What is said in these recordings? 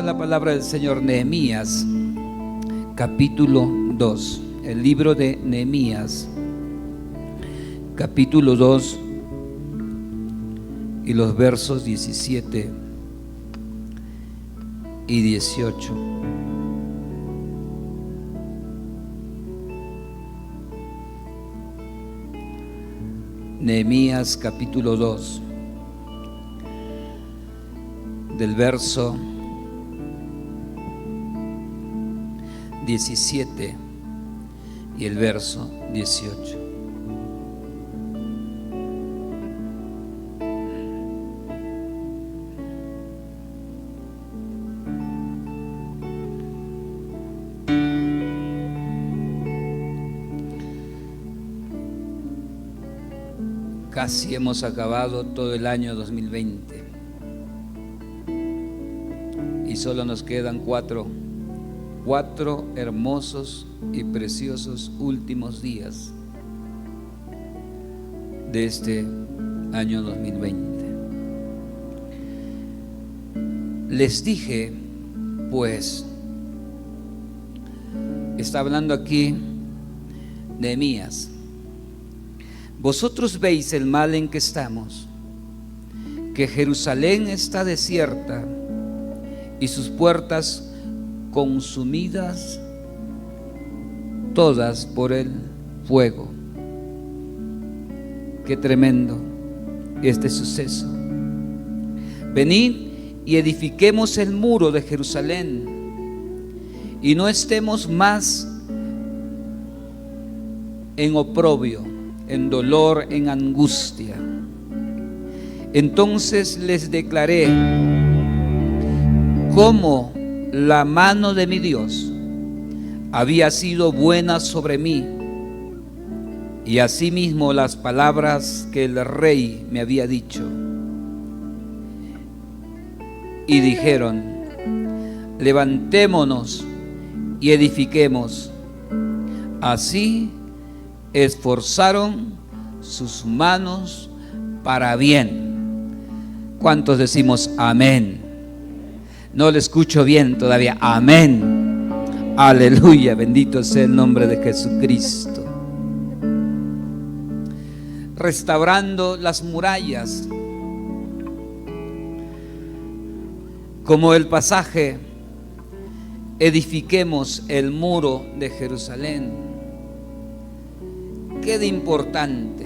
a la palabra del Señor. Nehemías, capítulo 2. El libro de Nehemías, capítulo 2, y los versos 17 y 18. Nehemías capítulo 2, del verso 17 y el verso 18. Casi hemos acabado todo el año 2020 y solo nos quedan cuatro hermosos y preciosos últimos días de este año 2020. Les dije, pues, está hablando aquí Nehemías: vosotros veis el mal en que estamos, que Jerusalén está desierta y sus puertas consumidas todas por el fuego. Qué tremendo este suceso. Venid y edifiquemos el muro de Jerusalén y no estemos más en oprobio, en dolor, en angustia. Entonces les declaré cómo la mano de mi Dios había sido buena sobre mí, y asimismo las palabras que el rey me había dicho. Y dijeron: levantémonos y edifiquemos. Así esforzaron sus manos para bien. ¿Cuántos decimos amén? No le escucho bien todavía. Amén. Aleluya. Bendito sea el nombre de Jesucristo. Restaurando las murallas, como el pasaje: edifiquemos el muro de Jerusalén. ¿Qué de importante?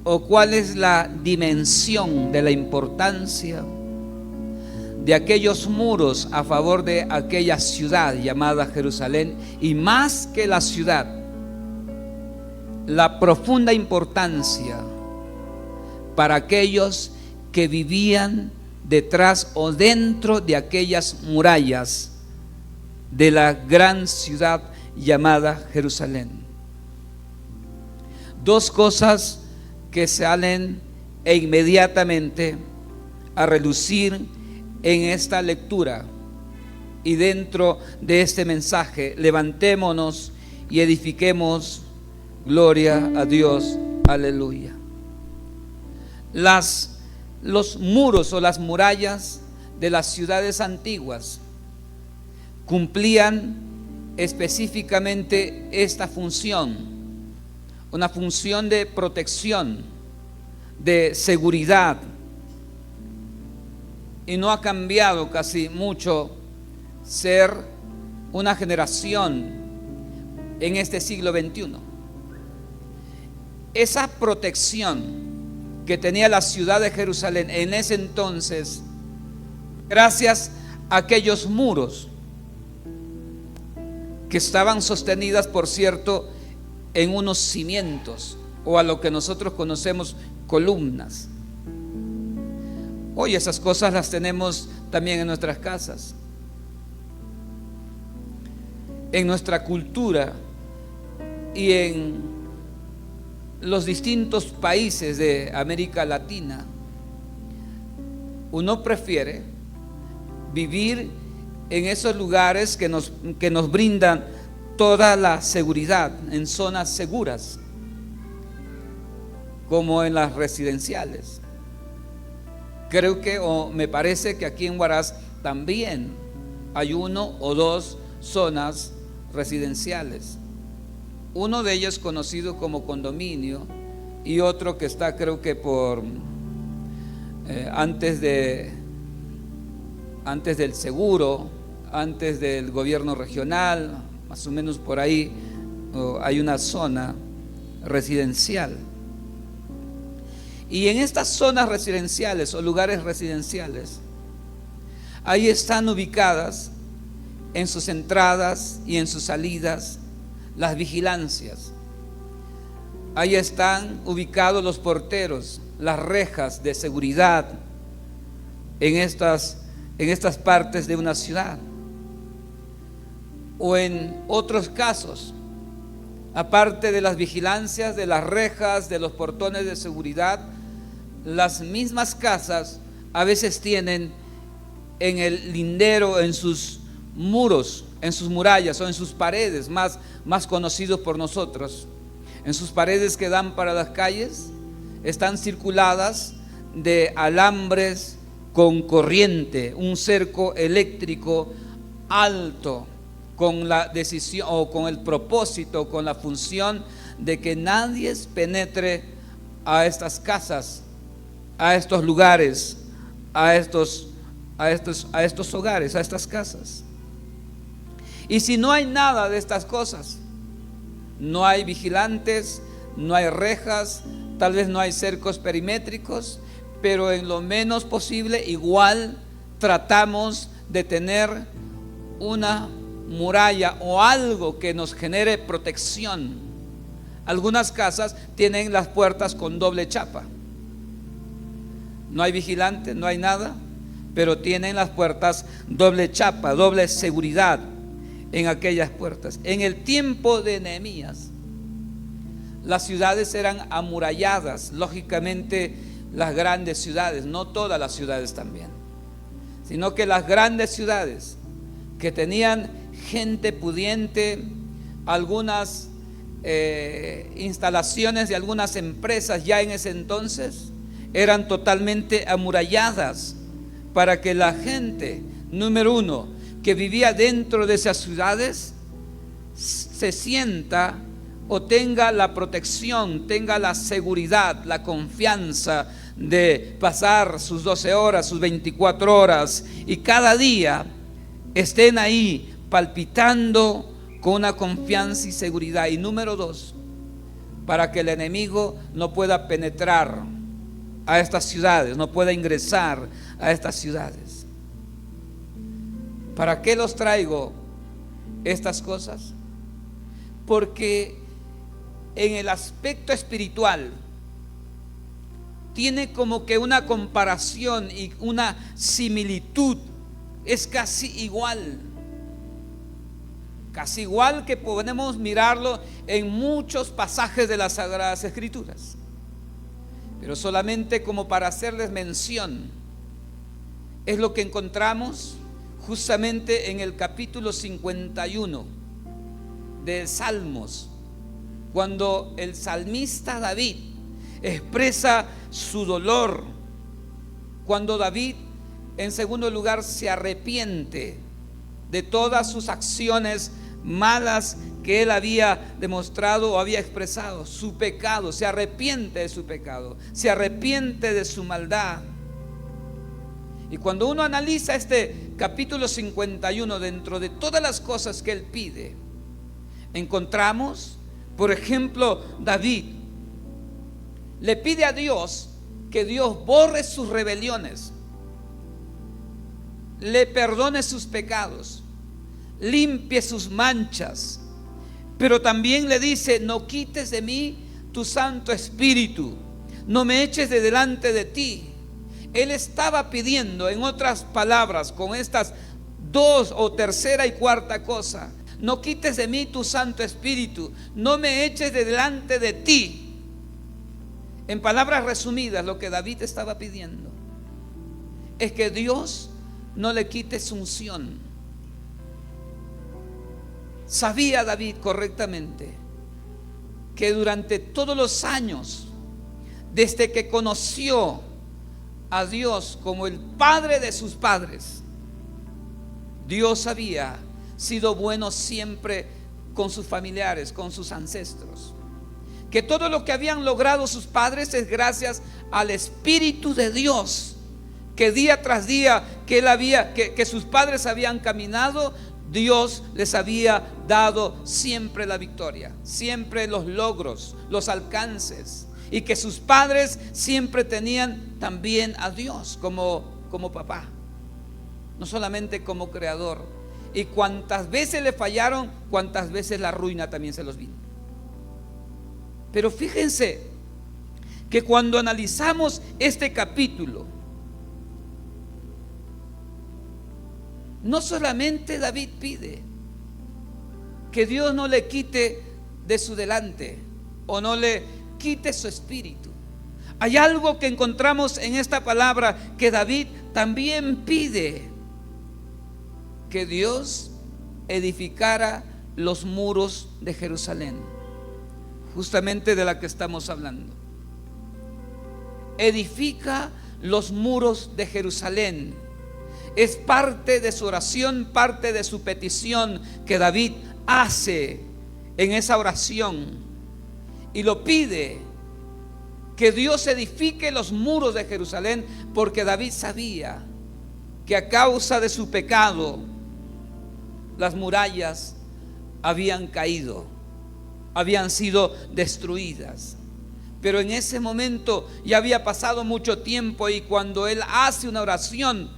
¿O cuál es la dimensión de la importancia de aquellos muros a favor de aquella ciudad llamada Jerusalén? Y más que la ciudad, la profunda importancia para aquellos que vivían detrás o dentro de aquellas murallas de la gran ciudad llamada Jerusalén. Dos cosas que salen inmediatamente a relucir en esta lectura y dentro de este mensaje: levantémonos y edifiquemos. Gloria a Dios, aleluya. Los muros o las murallas de las ciudades antiguas cumplían específicamente esta función, una función de protección, de seguridad, y no ha cambiado casi mucho ser una generación en este siglo XXI. Esa protección que tenía la ciudad de Jerusalén en ese entonces, gracias a aquellos muros que estaban sostenidas, por cierto, en unos cimientos, o a lo que nosotros conocemos columnas. Hoy esas cosas las tenemos también en nuestras casas, en nuestra cultura y en los distintos países de América Latina. Uno prefiere vivir en esos lugares que nos brindan toda la seguridad, en zonas seguras, como en las residenciales. Creo que, o me parece que aquí en Huaraz también hay 1 o 2 zonas residenciales. Uno de ellos conocido como condominio y otro que está, creo que por antes del seguro, antes del gobierno regional, más o menos por ahí hay una zona residencial. Y en estas zonas residenciales o lugares residenciales, ahí están ubicadas en sus entradas y en sus salidas las vigilancias. Ahí están ubicados los porteros, las rejas de seguridad en estas partes de una ciudad. O en otros casos, aparte de las vigilancias, de las rejas, de los portones de seguridad, las mismas casas a veces tienen en el lindero, en sus muros, en sus murallas o en sus paredes más conocidos por nosotros, en sus paredes que dan para las calles, están circuladas de alambres con corriente, un cerco eléctrico alto, con la decisión o con el propósito, con la función de que nadie penetre a estas casas, a estos lugares, a estos hogares, a estas casas. Y si no hay nada de estas cosas, no hay vigilantes, no hay rejas, tal vez no hay cercos perimétricos, pero en lo menos posible igual tratamos de tener una muralla o algo que nos genere protección. Algunas casas tienen las puertas con doble chapa. No hay vigilante, no hay nada, pero tienen las puertas doble chapa, doble seguridad en aquellas puertas. En el tiempo de Nehemías, las ciudades eran amuralladas, lógicamente las grandes ciudades, no todas las ciudades también, sino que las grandes ciudades que tenían gente pudiente, algunas instalaciones de algunas empresas ya en ese entonces eran totalmente amuralladas para que la gente, número uno, que vivía dentro de esas ciudades se sienta o tenga la protección, tenga la seguridad, la confianza de pasar sus 12 horas, sus 24 horas y cada día estén ahí palpitando con una confianza y seguridad. Y número dos, para que el enemigo no pueda penetrar a estas ciudades, no pueda ingresar a estas ciudades. ¿Para qué los traigo estas cosas? Porque en el aspecto espiritual tiene como que una comparación y una similitud, es casi igual que podemos mirarlo en muchos pasajes de las Sagradas Escrituras, pero solamente como para hacerles mención, es lo que encontramos justamente en el capítulo 51 de Salmos, cuando el salmista David expresa su dolor, cuando David en segundo lugar se arrepiente de todas sus acciones malas que él había demostrado o había expresado, su pecado, se arrepiente de su pecado, se arrepiente de su maldad. Y cuando uno analiza este capítulo 51 dentro de todas las cosas que él pide, encontramos, por ejemplo, David le pide a Dios que Dios borre sus rebeliones, le perdone sus pecados, limpie sus manchas, pero también le dice: no quites de mí tu Santo Espíritu, no me eches de delante de ti. Él estaba pidiendo, en otras palabras, con estas dos o tercera y cuarta cosa: no quites de mí tu Santo Espíritu, no me eches de delante de ti. En palabras resumidas, lo que David estaba pidiendo es que Dios no le quite su unción. Sabía David correctamente que durante todos los años, desde que conoció a Dios como el Padre de sus padres, Dios había sido bueno siempre con sus familiares, con sus ancestros. Que todo lo que habían logrado sus padres es gracias al Espíritu de Dios, que día tras día que sus padres habían caminado, Dios les había dado siempre la victoria, siempre los logros, los alcances, y que sus padres siempre tenían también a Dios como papá, no solamente como creador. Y cuantas veces le fallaron, cuantas veces la ruina también se los vino. Pero fíjense que cuando analizamos este capítulo, no solamente David pide que Dios no le quite de su delante o no le quite su espíritu. Hay algo que encontramos en esta palabra, que David también pide: que Dios edificara los muros de Jerusalén, justamente de la que estamos hablando. Edifica los muros de Jerusalén. Es parte de su oración, parte de su petición que David hace en esa oración, y lo pide, que Dios edifique los muros de Jerusalén, porque David sabía que a causa de su pecado las murallas habían caído, habían sido destruidas. Pero en ese momento ya había pasado mucho tiempo, y cuando él hace una oración,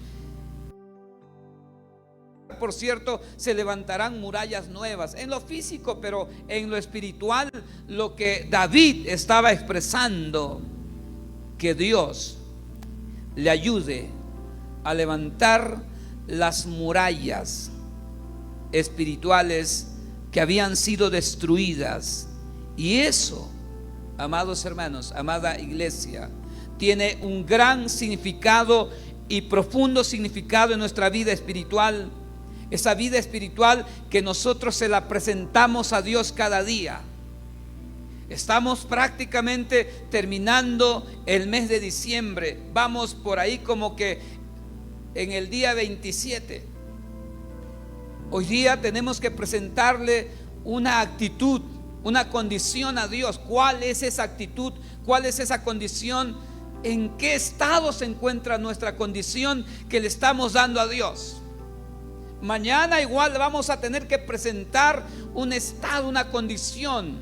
por cierto, se levantarán murallas nuevas en lo físico, pero en lo espiritual, lo que David estaba expresando, que Dios le ayude a levantar las murallas espirituales que habían sido destruidas. Y eso, amados hermanos, amada iglesia, tiene un gran significado y profundo significado en nuestra vida espiritual. Esa vida espiritual que nosotros se la presentamos a Dios cada día. Estamos prácticamente terminando el mes de diciembre. Vamos por ahí como que en el día 27. Hoy día tenemos que presentarle una actitud, una condición a Dios. ¿Cuál es esa actitud? ¿Cuál es esa condición? ¿En qué estado se encuentra nuestra condición que le estamos dando a Dios? Mañana igual vamos a tener que presentar un estado, una condición.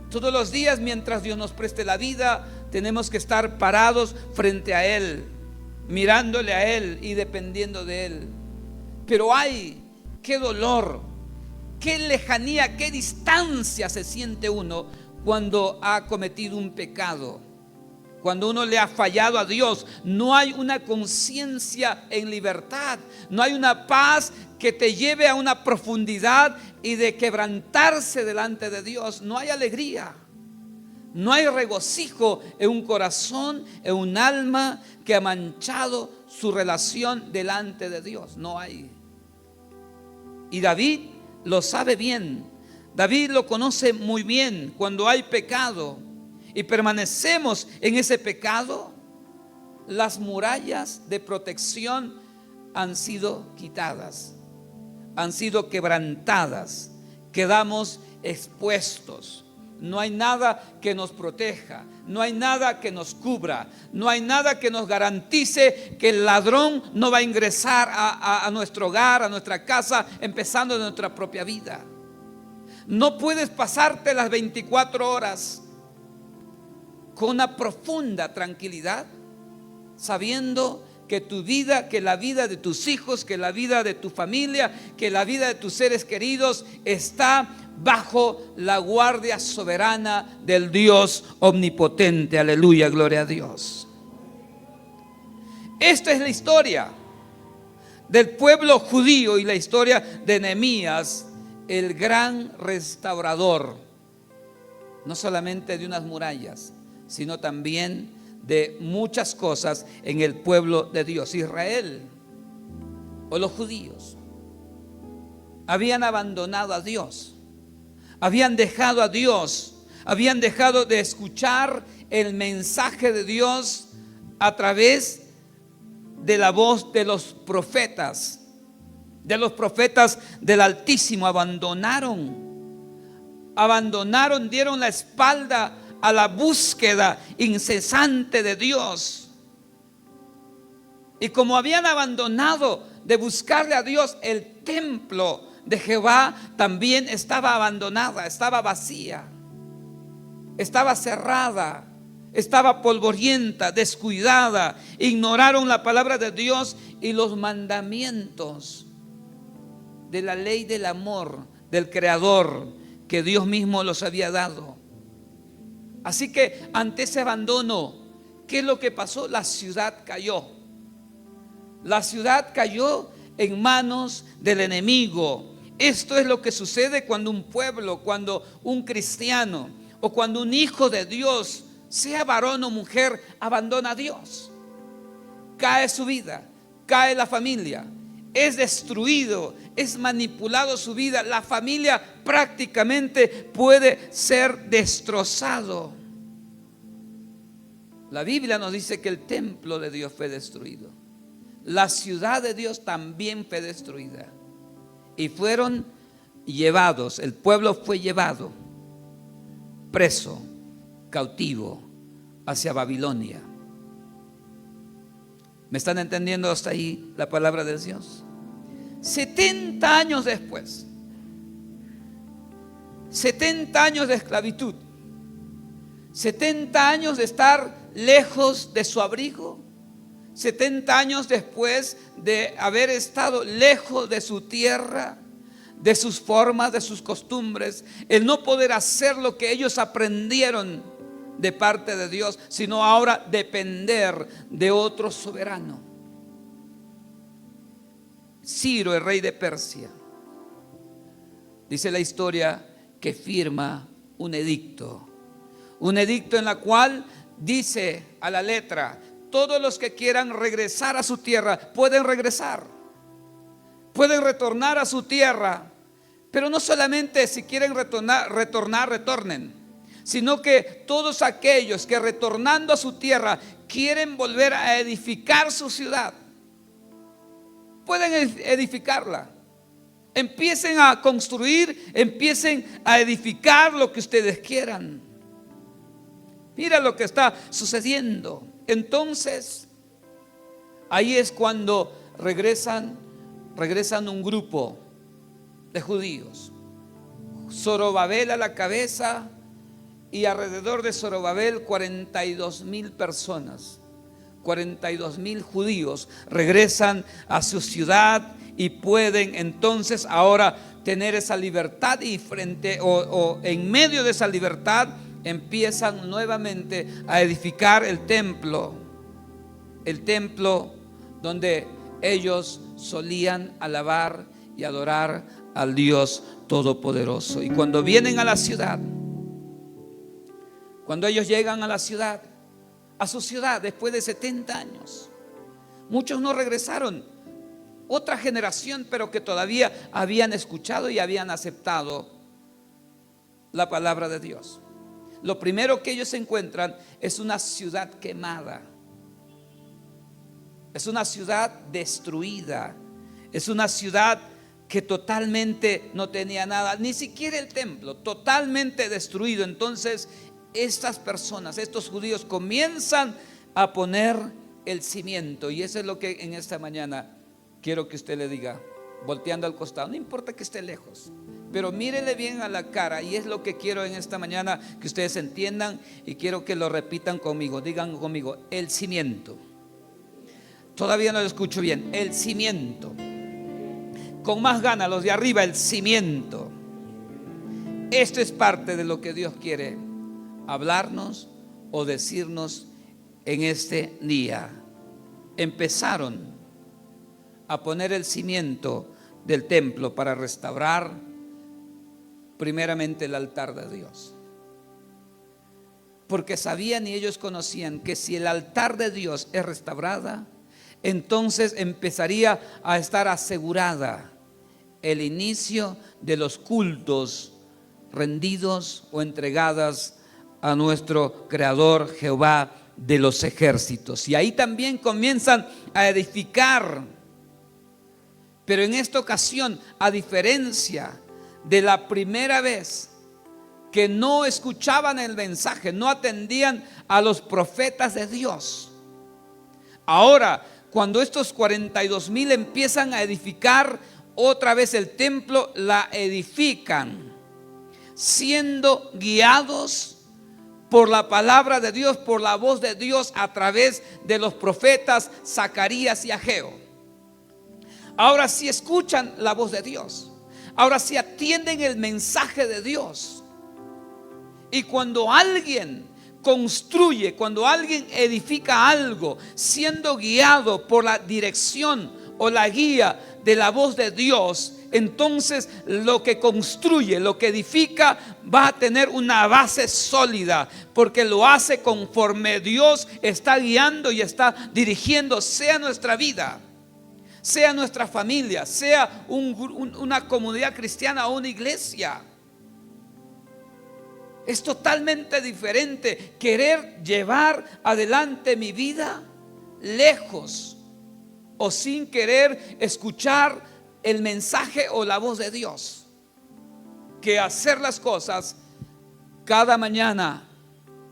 Todos los días, mientras Dios nos preste la vida, tenemos que estar parados frente a Él, mirándole a Él y dependiendo de Él. Pero ay, qué dolor, qué lejanía, qué distancia se siente uno cuando ha cometido un pecado. Cuando uno le ha fallado a Dios, no hay una conciencia en libertad, no hay una paz que te lleve a una profundidad y de quebrantarse delante de Dios. No hay alegría, no hay regocijo en un corazón, en un alma que ha manchado su relación delante de Dios. No hay. Y David lo sabe bien, David lo conoce muy bien. Cuando hay pecado y permanecemos en ese pecado, las murallas de protección han sido quitadas, han sido quebrantadas, quedamos expuestos. No hay nada que nos proteja, no hay nada que nos cubra, no hay nada que nos garantice que el ladrón no va a ingresar a nuestro hogar, a nuestra casa, empezando de nuestra propia vida. No puedes pasarte las 24 horas con una profunda tranquilidad, sabiendo que tu vida, que la vida de tus hijos, que la vida de tu familia, que la vida de tus seres queridos está bajo la guardia soberana del Dios omnipotente. Aleluya, gloria a Dios. Esta es la historia del pueblo judío y la historia de Nehemías, el gran restaurador, no solamente de unas murallas, sino también de muchas cosas en el pueblo de Dios. Israel o los judíos habían abandonado a Dios, habían dejado a Dios, habían dejado de escuchar el mensaje de Dios a través de la voz de los profetas del Altísimo. Abandonaron, dieron la espalda a la búsqueda incesante de Dios. Y como habían abandonado de buscarle a Dios, el templo de Jehová también estaba abandonada, estaba vacía, estaba cerrada, estaba polvorienta, descuidada. Ignoraron la palabra de Dios y los mandamientos de la ley del amor del Creador que Dios mismo los había dado. Así que ante ese abandono, ¿qué es lo que pasó? La ciudad cayó. La ciudad cayó en manos del enemigo. Esto es lo que sucede cuando un pueblo, cuando un cristiano o cuando un hijo de Dios, sea varón o mujer, abandona a Dios. Cae su vida, cae la familia, es destruido, es manipulado su vida. La familia prácticamente puede ser destrozado. La Biblia nos dice que el templo de Dios fue destruido. La ciudad de Dios también fue destruida. Y fueron llevados, el pueblo fue llevado preso, cautivo, hacia Babilonia. ¿Me están entendiendo hasta ahí la palabra de Dios? 70 años después, 70 años de esclavitud, 70 años de estar lejos de su abrigo, 70 años después de haber estado lejos de su tierra, de sus formas, de sus costumbres, el no poder hacer lo que ellos aprendieron de parte de Dios, sino ahora depender de otro soberano. Ciro, el rey de Persia, dice la historia que firma un edicto en la cual dice a la letra: todos los que quieran regresar a su tierra pueden regresar, pueden retornar a su tierra, pero no solamente si quieren retornar, retornen, sino que todos aquellos que retornando a su tierra quieren volver a edificar su ciudad, pueden edificarla. Empiecen a construir, empiecen a edificar lo que ustedes quieran. Mira lo que está sucediendo. Entonces, ahí es cuando regresan un grupo de judíos. Zorobabel a la cabeza, y alrededor de Zorobabel 42,000 personas, 42,000 judíos regresan a su ciudad y pueden entonces ahora tener esa libertad, y en medio de esa libertad empiezan nuevamente a edificar el templo donde ellos solían alabar y adorar al Dios Todopoderoso. Y cuando vienen a la ciudad, cuando ellos llegan a su ciudad después de 70 años, muchos no regresaron, otra generación, pero que todavía habían escuchado y habían aceptado la palabra de Dios. Lo primero que ellos encuentran es una ciudad quemada, es una ciudad destruida, es una ciudad que totalmente no tenía nada, ni siquiera el templo, totalmente destruido. Entonces estas personas, estos judíos, comienzan a poner el cimiento, y eso es lo que en esta mañana quiero que usted le diga, volteando al costado, no importa que esté lejos, pero mírele bien a la cara. Y es lo que quiero en esta mañana que ustedes entiendan, y quiero que lo repitan conmigo. Digan conmigo: el cimiento. Todavía no lo escucho bien. El cimiento. Con más ganas los de arriba: el cimiento. Esto es parte de lo que Dios quiere hablarnos o decirnos en este día. Empezaron a poner el cimiento del templo para restaurar primeramente el altar de Dios, porque sabían y ellos conocían que si el altar de Dios es restaurada, entonces empezaría a estar asegurada el inicio de los cultos rendidos o entregadas a nuestro Creador Jehová de los ejércitos. Y ahí también comienzan a edificar. Pero en esta ocasión, a diferencia de la primera vez que no escuchaban el mensaje, no atendían a los profetas de Dios, ahora cuando estos 42,000 empiezan a edificar otra vez el templo, la edifican siendo guiados por la palabra de Dios, por la voz de Dios a través de los profetas Zacarías y Ageo. Ahora sí escuchan la voz de Dios, ahora sí atienden el mensaje de Dios. Y cuando alguien construye, cuando alguien edifica algo, siendo guiado por la dirección o la guía de la voz de Dios, entonces lo que construye, lo que edifica, va a tener una base sólida, porque lo hace conforme Dios está guiando y está dirigiendo, sea nuestra vida, sea nuestra familia, sea una comunidad cristiana o una iglesia. Es totalmente diferente querer llevar adelante mi vida lejos o sin querer escuchar el mensaje o la voz de Dios, que hacer las cosas cada mañana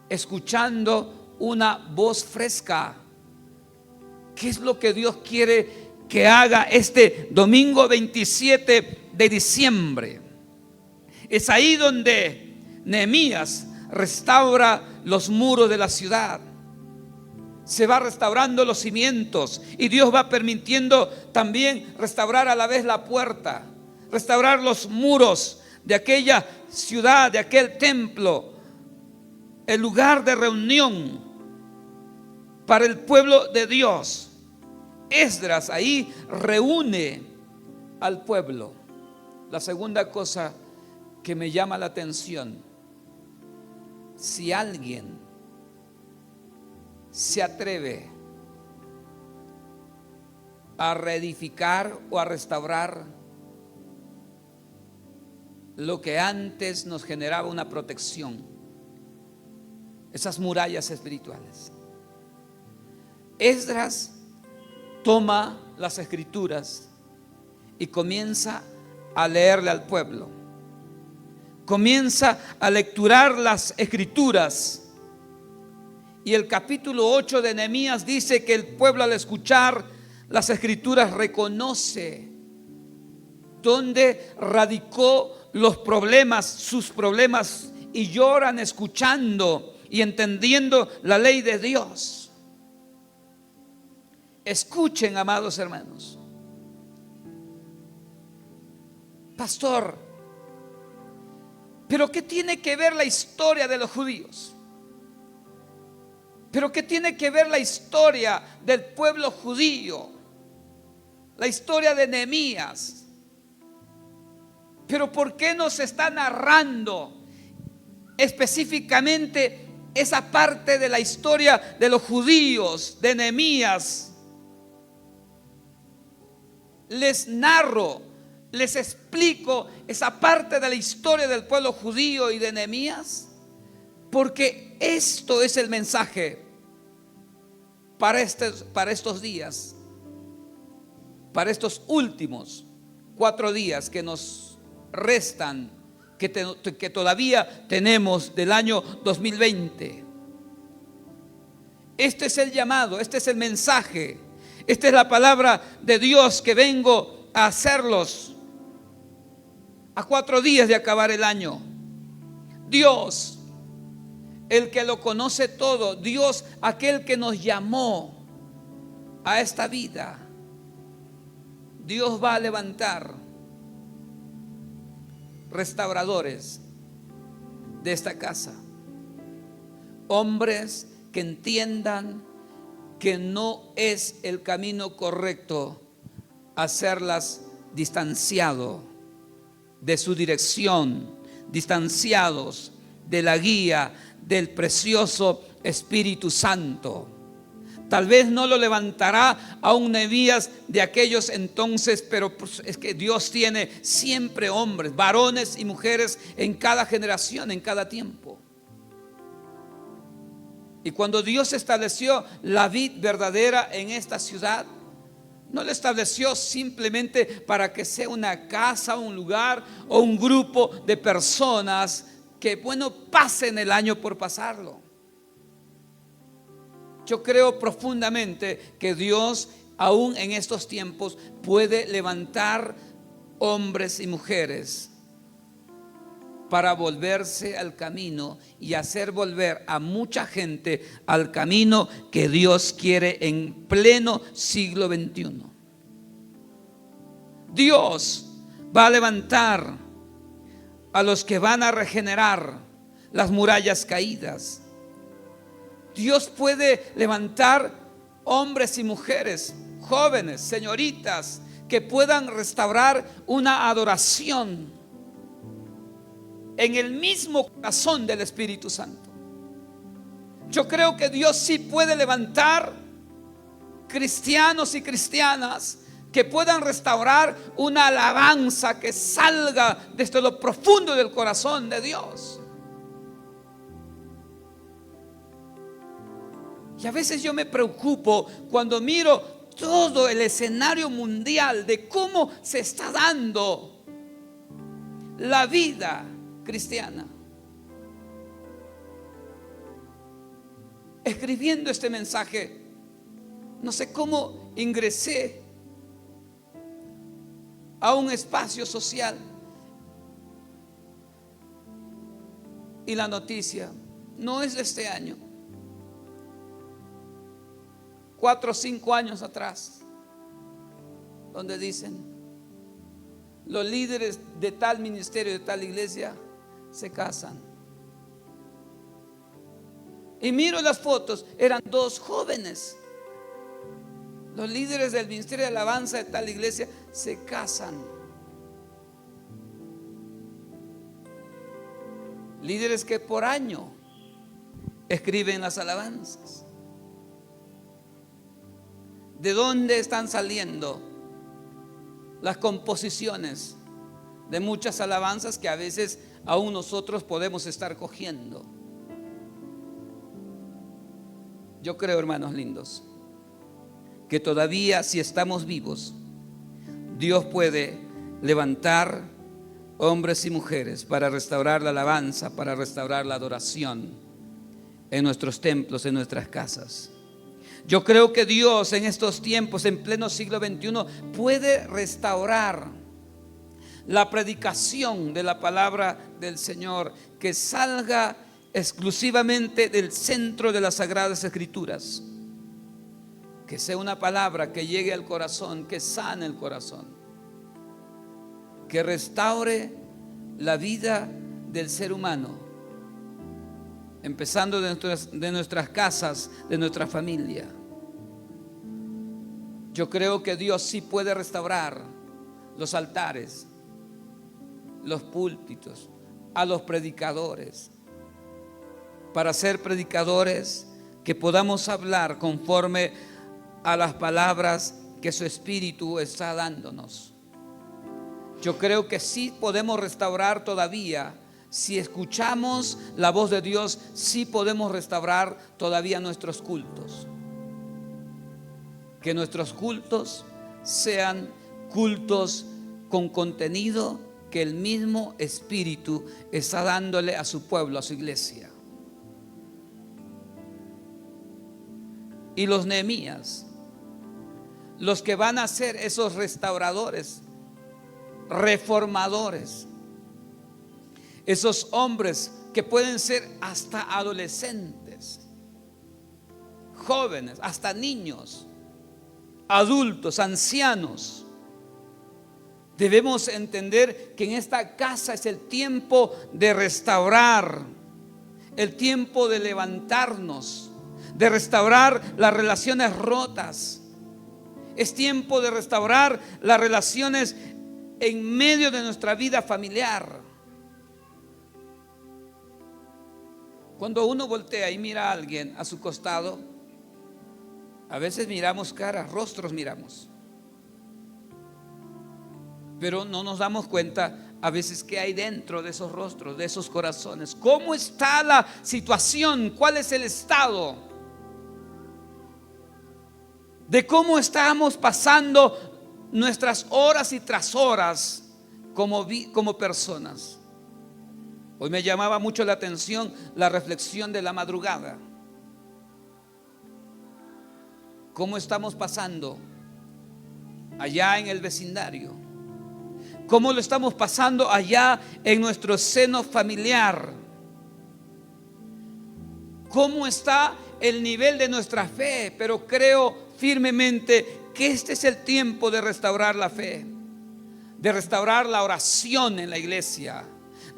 escuchando una voz fresca. ¿Qué es lo que Dios quiere que haga este domingo 27 de diciembre? Es ahí donde Nehemías restaura los muros de la ciudad. Se va restaurando los cimientos y Dios va permitiendo también restaurar a la vez la puerta, restaurar los muros de aquella ciudad, de aquel templo, el lugar de reunión para el pueblo de Dios. Esdras ahí reúne al pueblo. La segunda cosa que me llama la atención: si alguien se atreve a reedificar o a restaurar lo que antes nos generaba una protección, esas murallas espirituales, Esdras toma las escrituras y comienza a leerle al pueblo. Comienza a lecturar las escrituras. Y el capítulo 8 de Nehemías dice que el pueblo, al escuchar las escrituras, reconoce dónde radicó los problemas, sus problemas, y lloran escuchando y entendiendo la ley de Dios. Escuchen, amados hermanos. Pastor, ¿pero qué tiene que ver la historia de los judíos? ¿Pero qué tiene que ver la historia del pueblo judío? La historia de Nehemías. ¿Pero por qué nos está narrando específicamente esa parte de la historia de los judíos, de Nehemías? Les narro, les explico esa parte de la historia del pueblo judío y de Nehemías, porque esto es el mensaje para estos días, para estos últimos 4 días que nos restan, que todavía tenemos del año 2020. Este es el llamado, este es el mensaje, esta es la palabra de Dios que vengo a hacerlos a 4 días de acabar el año. Dios, el que lo conoce todo, Dios, aquel que nos llamó a esta vida, Dios va a levantar restauradores de esta casa, hombres que entiendan que no es el camino correcto hacerlas distanciado de su dirección, distanciados de la guía del precioso Espíritu Santo. Tal vez no lo levantará a un Nehemías de aquellos entonces, pero pues es que Dios tiene siempre hombres, varones y mujeres en cada generación, en cada tiempo. Y cuando Dios estableció la vid verdadera en esta ciudad, no la estableció simplemente para que sea una casa, un lugar o un grupo de personas que, bueno, pasen el año por pasarlo. Yo creo profundamente que Dios, aún en estos tiempos, puede levantar hombres y mujeres para volverse al camino y hacer volver a mucha gente al camino que Dios quiere en pleno siglo XXI. Dios va a levantar a los que van a regenerar las murallas caídas. Dios puede levantar hombres y mujeres, jóvenes, señoritas, que puedan restaurar una adoración en el mismo corazón del Espíritu Santo. Yo creo que Dios sí puede levantar cristianos y cristianas que puedan restaurar una alabanza que salga desde lo profundo del corazón de Dios. Y a veces yo me preocupo cuando miro todo el escenario mundial de cómo se está dando la vida cristiana. Escribiendo este mensaje, no sé cómo ingresé a un espacio social y la noticia no es de este año, 4 o 5 años atrás, donde dicen: los líderes de tal ministerio, de tal iglesia, se casan. Y miro las fotos, eran 2 jóvenes. Los líderes del ministerio de alabanza de tal iglesia se casan. Líderes que por año escriben las alabanzas. ¿De dónde están saliendo las composiciones de muchas alabanzas que a veces aún nosotros podemos estar cogiendo? Yo creo, hermanos lindos, que todavía, si estamos vivos, Dios puede levantar hombres y mujeres para restaurar la alabanza, para restaurar la adoración en nuestros templos, en nuestras casas. Yo creo que Dios en estos tiempos, en pleno siglo XXI, puede restaurar la predicación de la palabra del Señor, que salga exclusivamente del centro de las Sagradas Escrituras. Que sea una palabra que llegue al corazón, que sane el corazón, que restaure la vida del ser humano, empezando de nuestras casas, de nuestra familia. Yo creo que Dios sí puede restaurar los altares, los púlpitos, a los predicadores, para ser predicadores que podamos hablar conforme a las palabras que su Espíritu está dándonos. Yo creo que sí podemos restaurar todavía. Si escuchamos la voz de Dios, sí podemos restaurar todavía nuestros cultos. Que nuestros cultos sean cultos con contenido que el mismo Espíritu está dándole a su pueblo, a su iglesia. Y los Nehemías, los que van a ser esos restauradores, reformadores, esos hombres que pueden ser hasta adolescentes, jóvenes, hasta niños, adultos, ancianos. Debemos entender que en esta casa es el tiempo de restaurar, el tiempo de levantarnos, de restaurar las relaciones rotas. Es tiempo de restaurar las relaciones en medio de nuestra vida familiar. Cuando uno voltea y mira a alguien a su costado, a veces miramos caras, rostros miramos, pero no nos damos cuenta a veces qué hay dentro de esos rostros, de esos corazones. ¿Cómo está la situación? ¿Cuál es el estado? De cómo estamos pasando nuestras horas y tras horas como personas. Hoy me llamaba mucho la atención la reflexión de la madrugada. ¿Cómo estamos pasando allá en el vecindario? ¿Cómo lo estamos pasando allá en nuestro seno familiar? ¿Cómo está el nivel de nuestra fe? Pero creo firmemente que este es el tiempo de restaurar la fe, de restaurar la oración en la iglesia,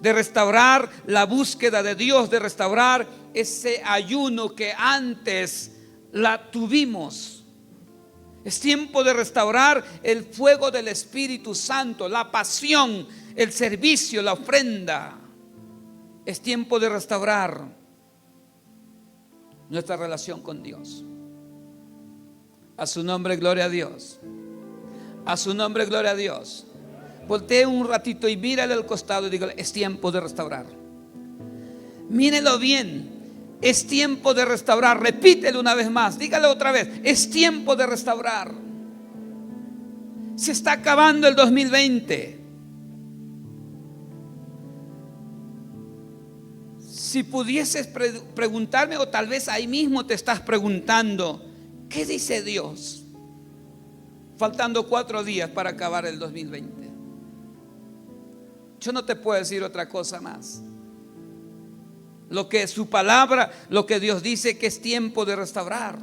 de restaurar la búsqueda de Dios, de restaurar ese ayuno que antes la tuvimos. Es tiempo de restaurar el fuego del Espíritu Santo, la pasión, el servicio, la ofrenda. Es tiempo de restaurar nuestra relación con Dios. A su nombre, gloria a Dios. A su nombre, gloria a Dios. Voltee un ratito y mírale al costado y dígale: es tiempo de restaurar. Mírelo bien. Es tiempo de restaurar. Repítelo una vez más. Dígale otra vez: es tiempo de restaurar. Se está acabando el 2020. Si pudieses preguntarme, o tal vez ahí mismo te estás preguntando: ¿qué dice Dios? Faltando 4 días para acabar el 2020. Yo no te puedo decir otra cosa más. Lo que su palabra, lo que Dios dice, que es tiempo de restaurar,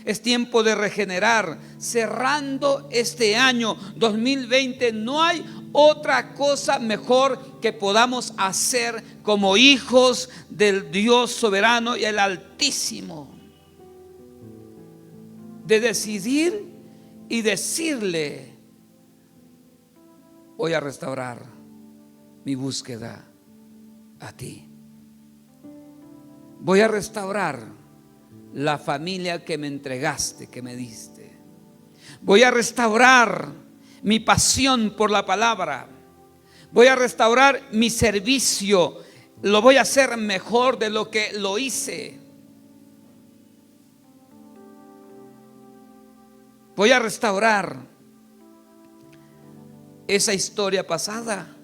es tiempo de regenerar. Cerrando este año 2020, no hay otra cosa mejor que podamos hacer como hijos del Dios soberano y el Altísimo, de decidir y decirle: voy a restaurar mi búsqueda a ti. Voy a restaurar la familia que me entregaste, que me diste. Voy a restaurar mi pasión por la palabra. Voy a restaurar mi servicio. Lo voy a hacer mejor de lo que lo hice. Voy a restaurar esa historia pasada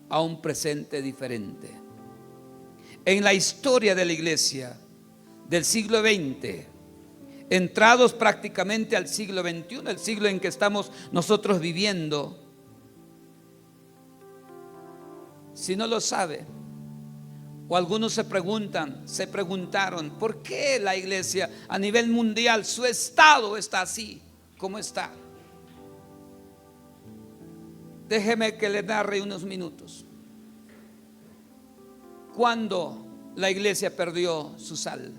a un presente diferente. En la historia de la iglesia del siglo XX, entrados prácticamente al siglo XXI, el siglo en que estamos nosotros viviendo, si no lo sabe, o algunos se preguntaron: ¿por qué la iglesia a nivel mundial, su estado está así como está? Déjeme que le narre unos minutos. Cuando la iglesia perdió su sal,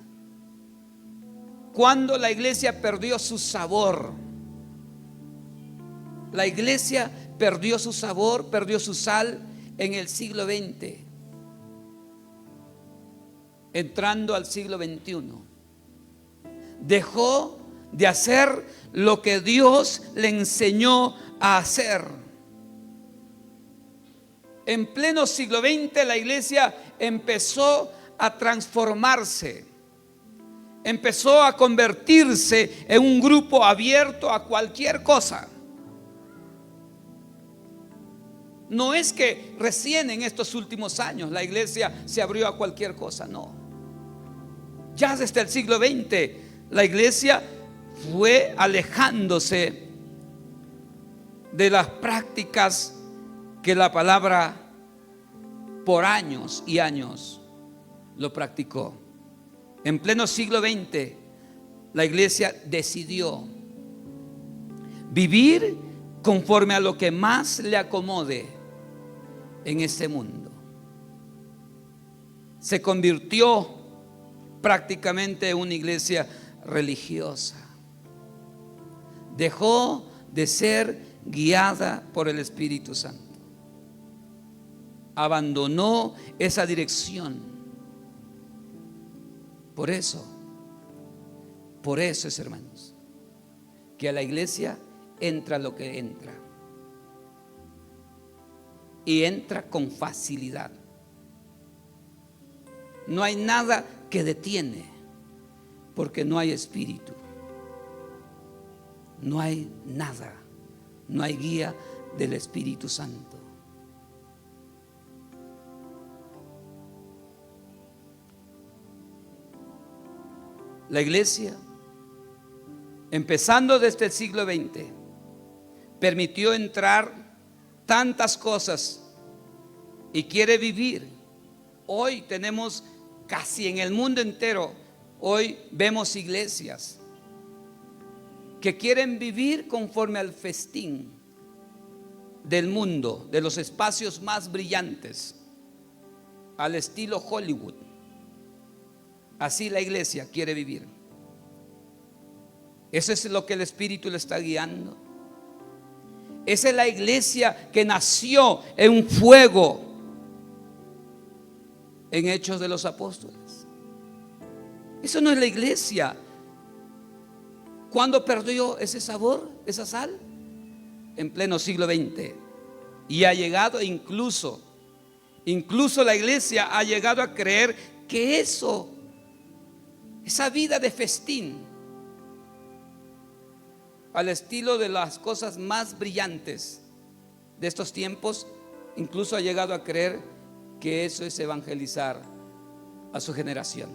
cuando la iglesia perdió su sabor, la iglesia perdió su sabor, perdió su sal en el siglo XX, entrando al siglo XXI. Dejó de hacer lo que Dios le enseñó a hacer. En pleno siglo XX la iglesia empezó a transformarse, empezó a convertirse en un grupo abierto a cualquier cosa. No es que recién en estos últimos años la iglesia se abrió a cualquier cosa, no. Ya desde el siglo XX la iglesia fue alejándose de las prácticas que la palabra por años y años lo practicó. En pleno siglo XX la iglesia decidió vivir conforme a lo que más le acomode en este mundo. Se convirtió prácticamente en una iglesia religiosa. Dejó de ser guiada por el Espíritu Santo. Abandonó esa dirección. Por eso es, hermanos, que a la iglesia entra lo que entra. y entra con facilidad. No hay nada que detiene, porque no hay espíritu. No hay nada, no hay guía del Espíritu Santo. La iglesia, empezando desde el siglo XX, permitió entrar tantas cosas y quiere vivir. Hoy tenemos casi en el mundo entero, hoy vemos iglesias que quieren vivir conforme al festín del mundo, de los espacios más brillantes, al estilo Hollywood. Así la iglesia quiere vivir. Eso es lo que el Espíritu le está guiando. Esa es la iglesia que nació en fuego en Hechos de los Apóstoles. Eso no es la iglesia. ¿Cuándo perdió ese sabor, esa sal? En pleno siglo XX. Y ha llegado incluso la iglesia ha llegado a creer que esa vida de festín, al estilo de las cosas más brillantes de estos tiempos, incluso ha llegado a creer que eso es evangelizar a su generación.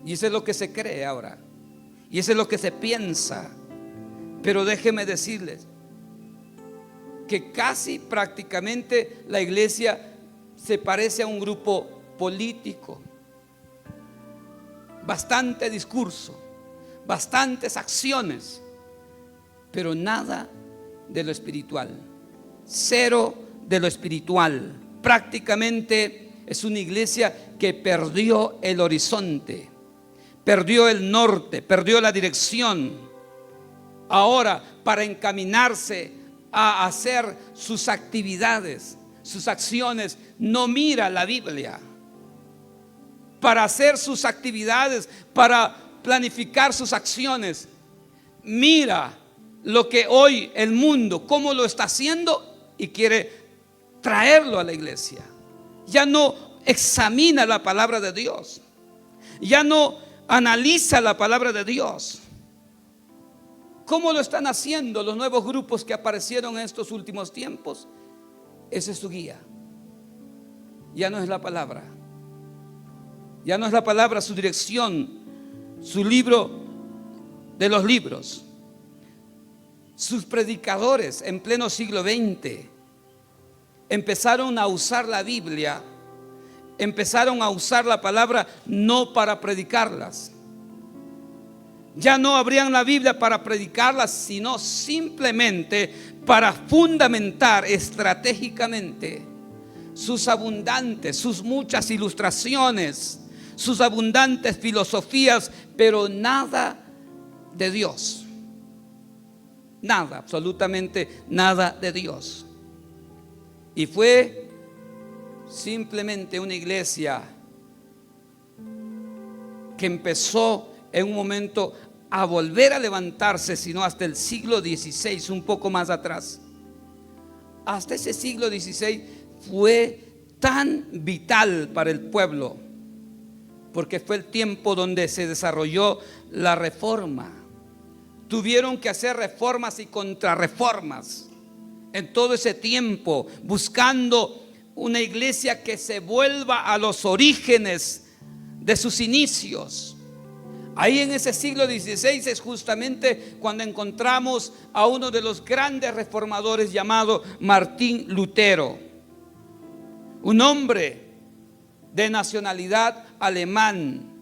Y eso es lo que se cree ahora, y eso es lo que se piensa. Pero déjenme decirles que casi prácticamente la iglesia se parece a un grupo político. Bastante discurso, bastantes acciones, pero nada de lo espiritual. Cero de lo espiritual. Prácticamente es una iglesia que perdió el horizonte, perdió el norte, perdió la dirección. Ahora, para encaminarse a hacer sus actividades, sus acciones, no mira la Biblia. Para hacer sus actividades, para planificar sus acciones, mira lo que hoy el mundo, cómo lo está haciendo, y quiere traerlo a la iglesia. Ya no examina la palabra de Dios, ya no analiza la palabra de Dios. ¿Cómo lo están haciendo los nuevos grupos que aparecieron en estos últimos tiempos? Esa es su guía. Ya no es la palabra. Ya no es la palabra su dirección, su libro de los libros. Sus predicadores en pleno siglo XX empezaron a usar la Biblia, empezaron a usar la palabra no para predicarlas. Ya no abrían la Biblia para predicarlas, sino simplemente para fundamentar estratégicamente sus abundantes, sus muchas ilustraciones, sus abundantes filosofías, pero nada de Dios. Nada, absolutamente nada de Dios. Y fue simplemente una iglesia que empezó en un momento a volver a levantarse, sino hasta el siglo XVI, un poco más atrás. Hasta ese siglo XVI fue tan vital para el pueblo, porque fue el tiempo donde se desarrolló la reforma. Tuvieron que hacer reformas y contrarreformas en todo ese tiempo, buscando una iglesia que se vuelva a los orígenes de sus inicios. Ahí en ese siglo XVI es justamente cuando encontramos a uno de los grandes reformadores llamado Martín Lutero, un hombre de nacionalidad alemán,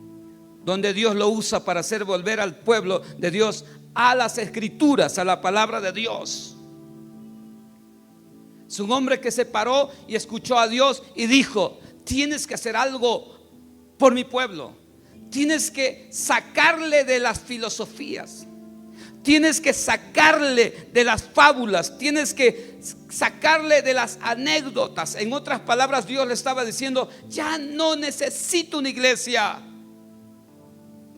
donde Dios lo usa para hacer volver al pueblo de Dios a las escrituras, a la palabra de Dios. Es un hombre que se paró y escuchó a Dios y dijo: tienes que hacer algo por mi pueblo. Tienes que sacarle de las filosofías, tienes que sacarle de las fábulas, tienes que sacarle de las anécdotas. En otras palabras, Dios le estaba diciendo: ya no necesito una iglesia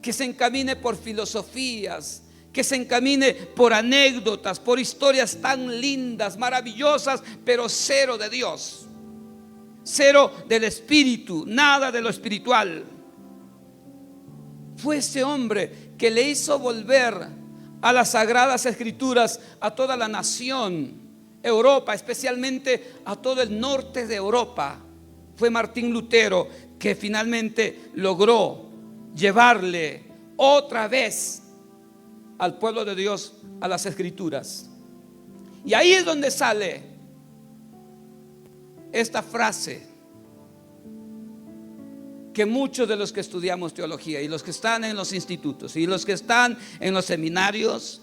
que se encamine por filosofías, que se encamine por anécdotas, por historias tan lindas, maravillosas, pero cero de Dios, cero del Espíritu, nada de lo espiritual. Fue ese hombre que le hizo volver a las Sagradas Escrituras a toda la nación, Europa, especialmente a todo el norte de Europa. Fue Martín Lutero que finalmente logró llevarle otra vez al pueblo de Dios a las Escrituras. Y ahí es donde sale esta frase que muchos de los que estudiamos teología, y los que están en los institutos, y los que están en los seminarios,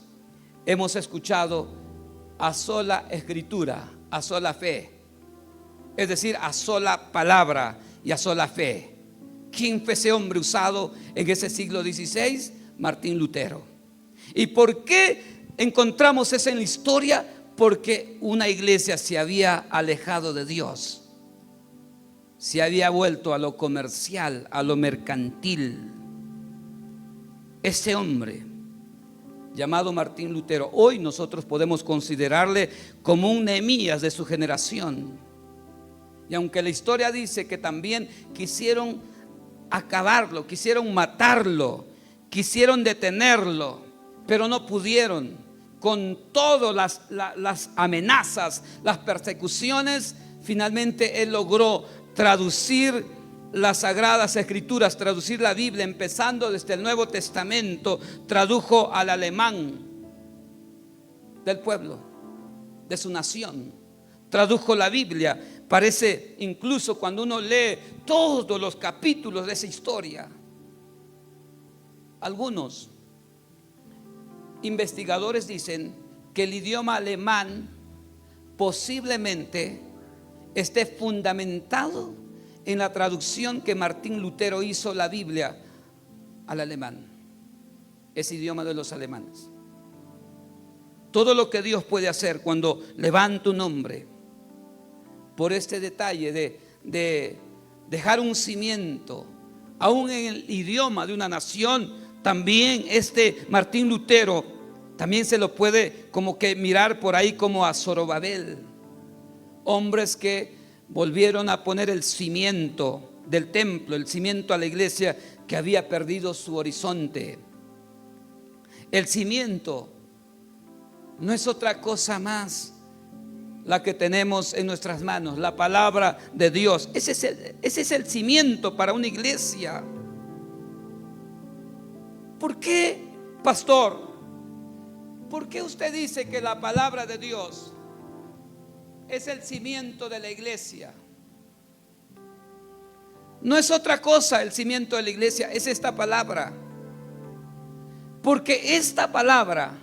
hemos escuchado: a sola escritura, a sola fe. Es decir, a sola palabra y a sola fe. ¿Quién fue ese hombre usado en ese siglo XVI? Martín Lutero. ¿Y por qué encontramos eso en la historia? Porque una iglesia se había alejado de Dios, se había vuelto a lo comercial, a lo mercantil. Ese hombre llamado Martín Lutero, hoy nosotros podemos considerarle como un Nehemías de su generación. Y aunque la historia dice que también quisieron acabarlo, quisieron matarlo, quisieron detenerlo, pero no pudieron. Con todas las amenazas, las persecuciones, finalmente él logró traducir las Sagradas Escrituras, traducir la Biblia, empezando desde el Nuevo Testamento. Tradujo al alemán del pueblo, de su nación. Tradujo la Biblia. Parece, incluso cuando uno lee todos los capítulos de esa historia, algunos investigadores dicen que el idioma alemán posiblemente esté fundamentado en la traducción que Martín Lutero hizo la Biblia al alemán, ese idioma de los alemanes. Todo lo que Dios puede hacer cuando levanta un hombre por este detalle de dejar un cimiento, aún en el idioma de una nación. También Martín Lutero también se lo puede como que mirar por ahí como a Zorobabel, hombres que volvieron a poner el cimiento del templo, el cimiento a la iglesia que había perdido su horizonte. El cimiento no es otra cosa más la que tenemos en nuestras manos, la palabra de Dios. Ese es el cimiento para una iglesia. ¿Por qué, pastor? ¿Por qué usted dice que la palabra de Dios es el cimiento de la iglesia? No es otra cosa el cimiento de la iglesia, es esta palabra. Porque esta palabra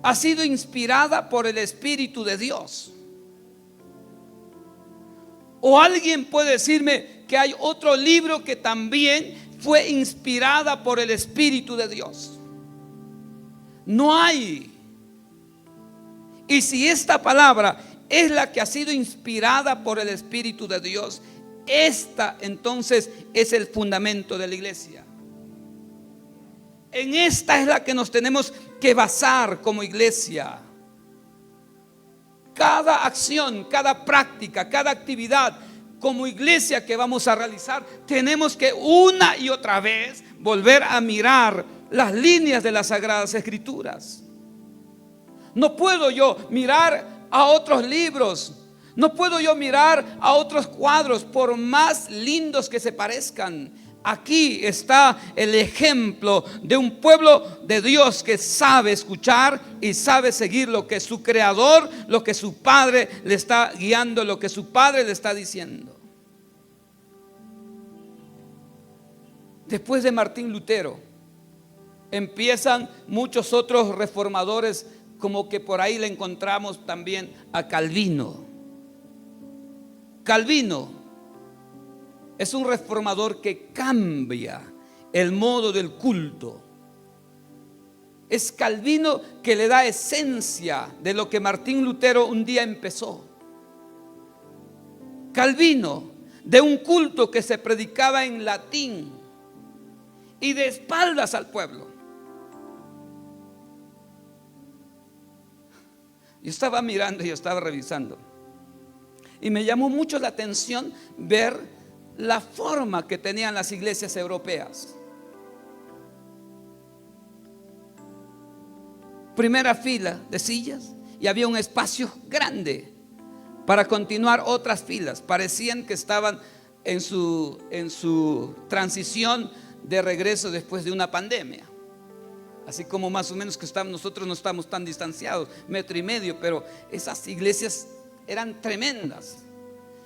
ha sido inspirada por el Espíritu de Dios. O alguien puede decirme que hay otro libro que también fue inspirada por el Espíritu de Dios. No hay. Y si esta palabra es la que ha sido inspirada por el Espíritu de Dios, esta entonces es el fundamento de la iglesia. En esta es la que nos tenemos que basar como iglesia. Cada acción, cada práctica, cada actividad como iglesia que vamos a realizar, tenemos que una y otra vez volver a mirar las líneas de las Sagradas Escrituras. No puedo yo mirar a otros libros, no puedo yo mirar a otros cuadros, por más lindos que se parezcan. Aquí está el ejemplo de un pueblo de Dios que sabe escuchar y sabe seguir lo que su creador, lo que su padre le está guiando, lo que su padre le está diciendo. Después de Martín Lutero empiezan muchos otros reformadores, como que por ahí le encontramos también a Calvino. Calvino es un reformador que cambia el modo del culto. Es Calvino que le da esencia de lo que Martín Lutero un día empezó. Calvino, de un culto que se predicaba en latín y de espaldas al pueblo, Yo estaba mirando, yo estaba revisando, y me llamó mucho la atención ver la forma que tenían las iglesias europeas. Primera fila de sillas y había un espacio grande para continuar otras filas. Parecían que estaban en su transición de regreso después de una pandemia. Así como más o menos que estamos, nosotros no estamos tan distanciados, 1,5 metros, pero esas iglesias eran tremendas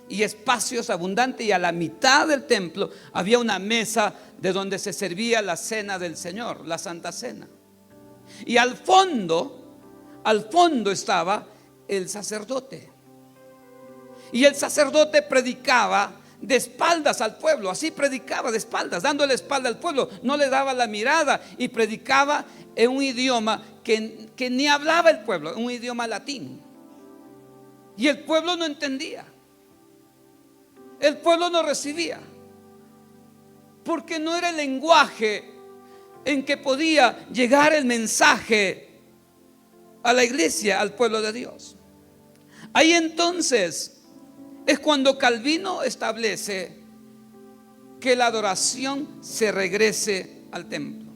y espacios abundantes, y a la mitad del templo había una mesa de donde se servía la cena del Señor, la Santa Cena. Y al fondo estaba el sacerdote. Y el sacerdote predicaba de espaldas al pueblo, así predicaba de espaldas, dándole espalda al pueblo, no le daba la mirada, y predicaba en un idioma que ni hablaba el pueblo, un idioma latín. Y el pueblo no entendía, el pueblo no recibía, porque no era el lenguaje en que podía llegar el mensaje a la iglesia, al pueblo de Dios. Ahí entonces es cuando Calvino establece que la adoración se regrese al templo,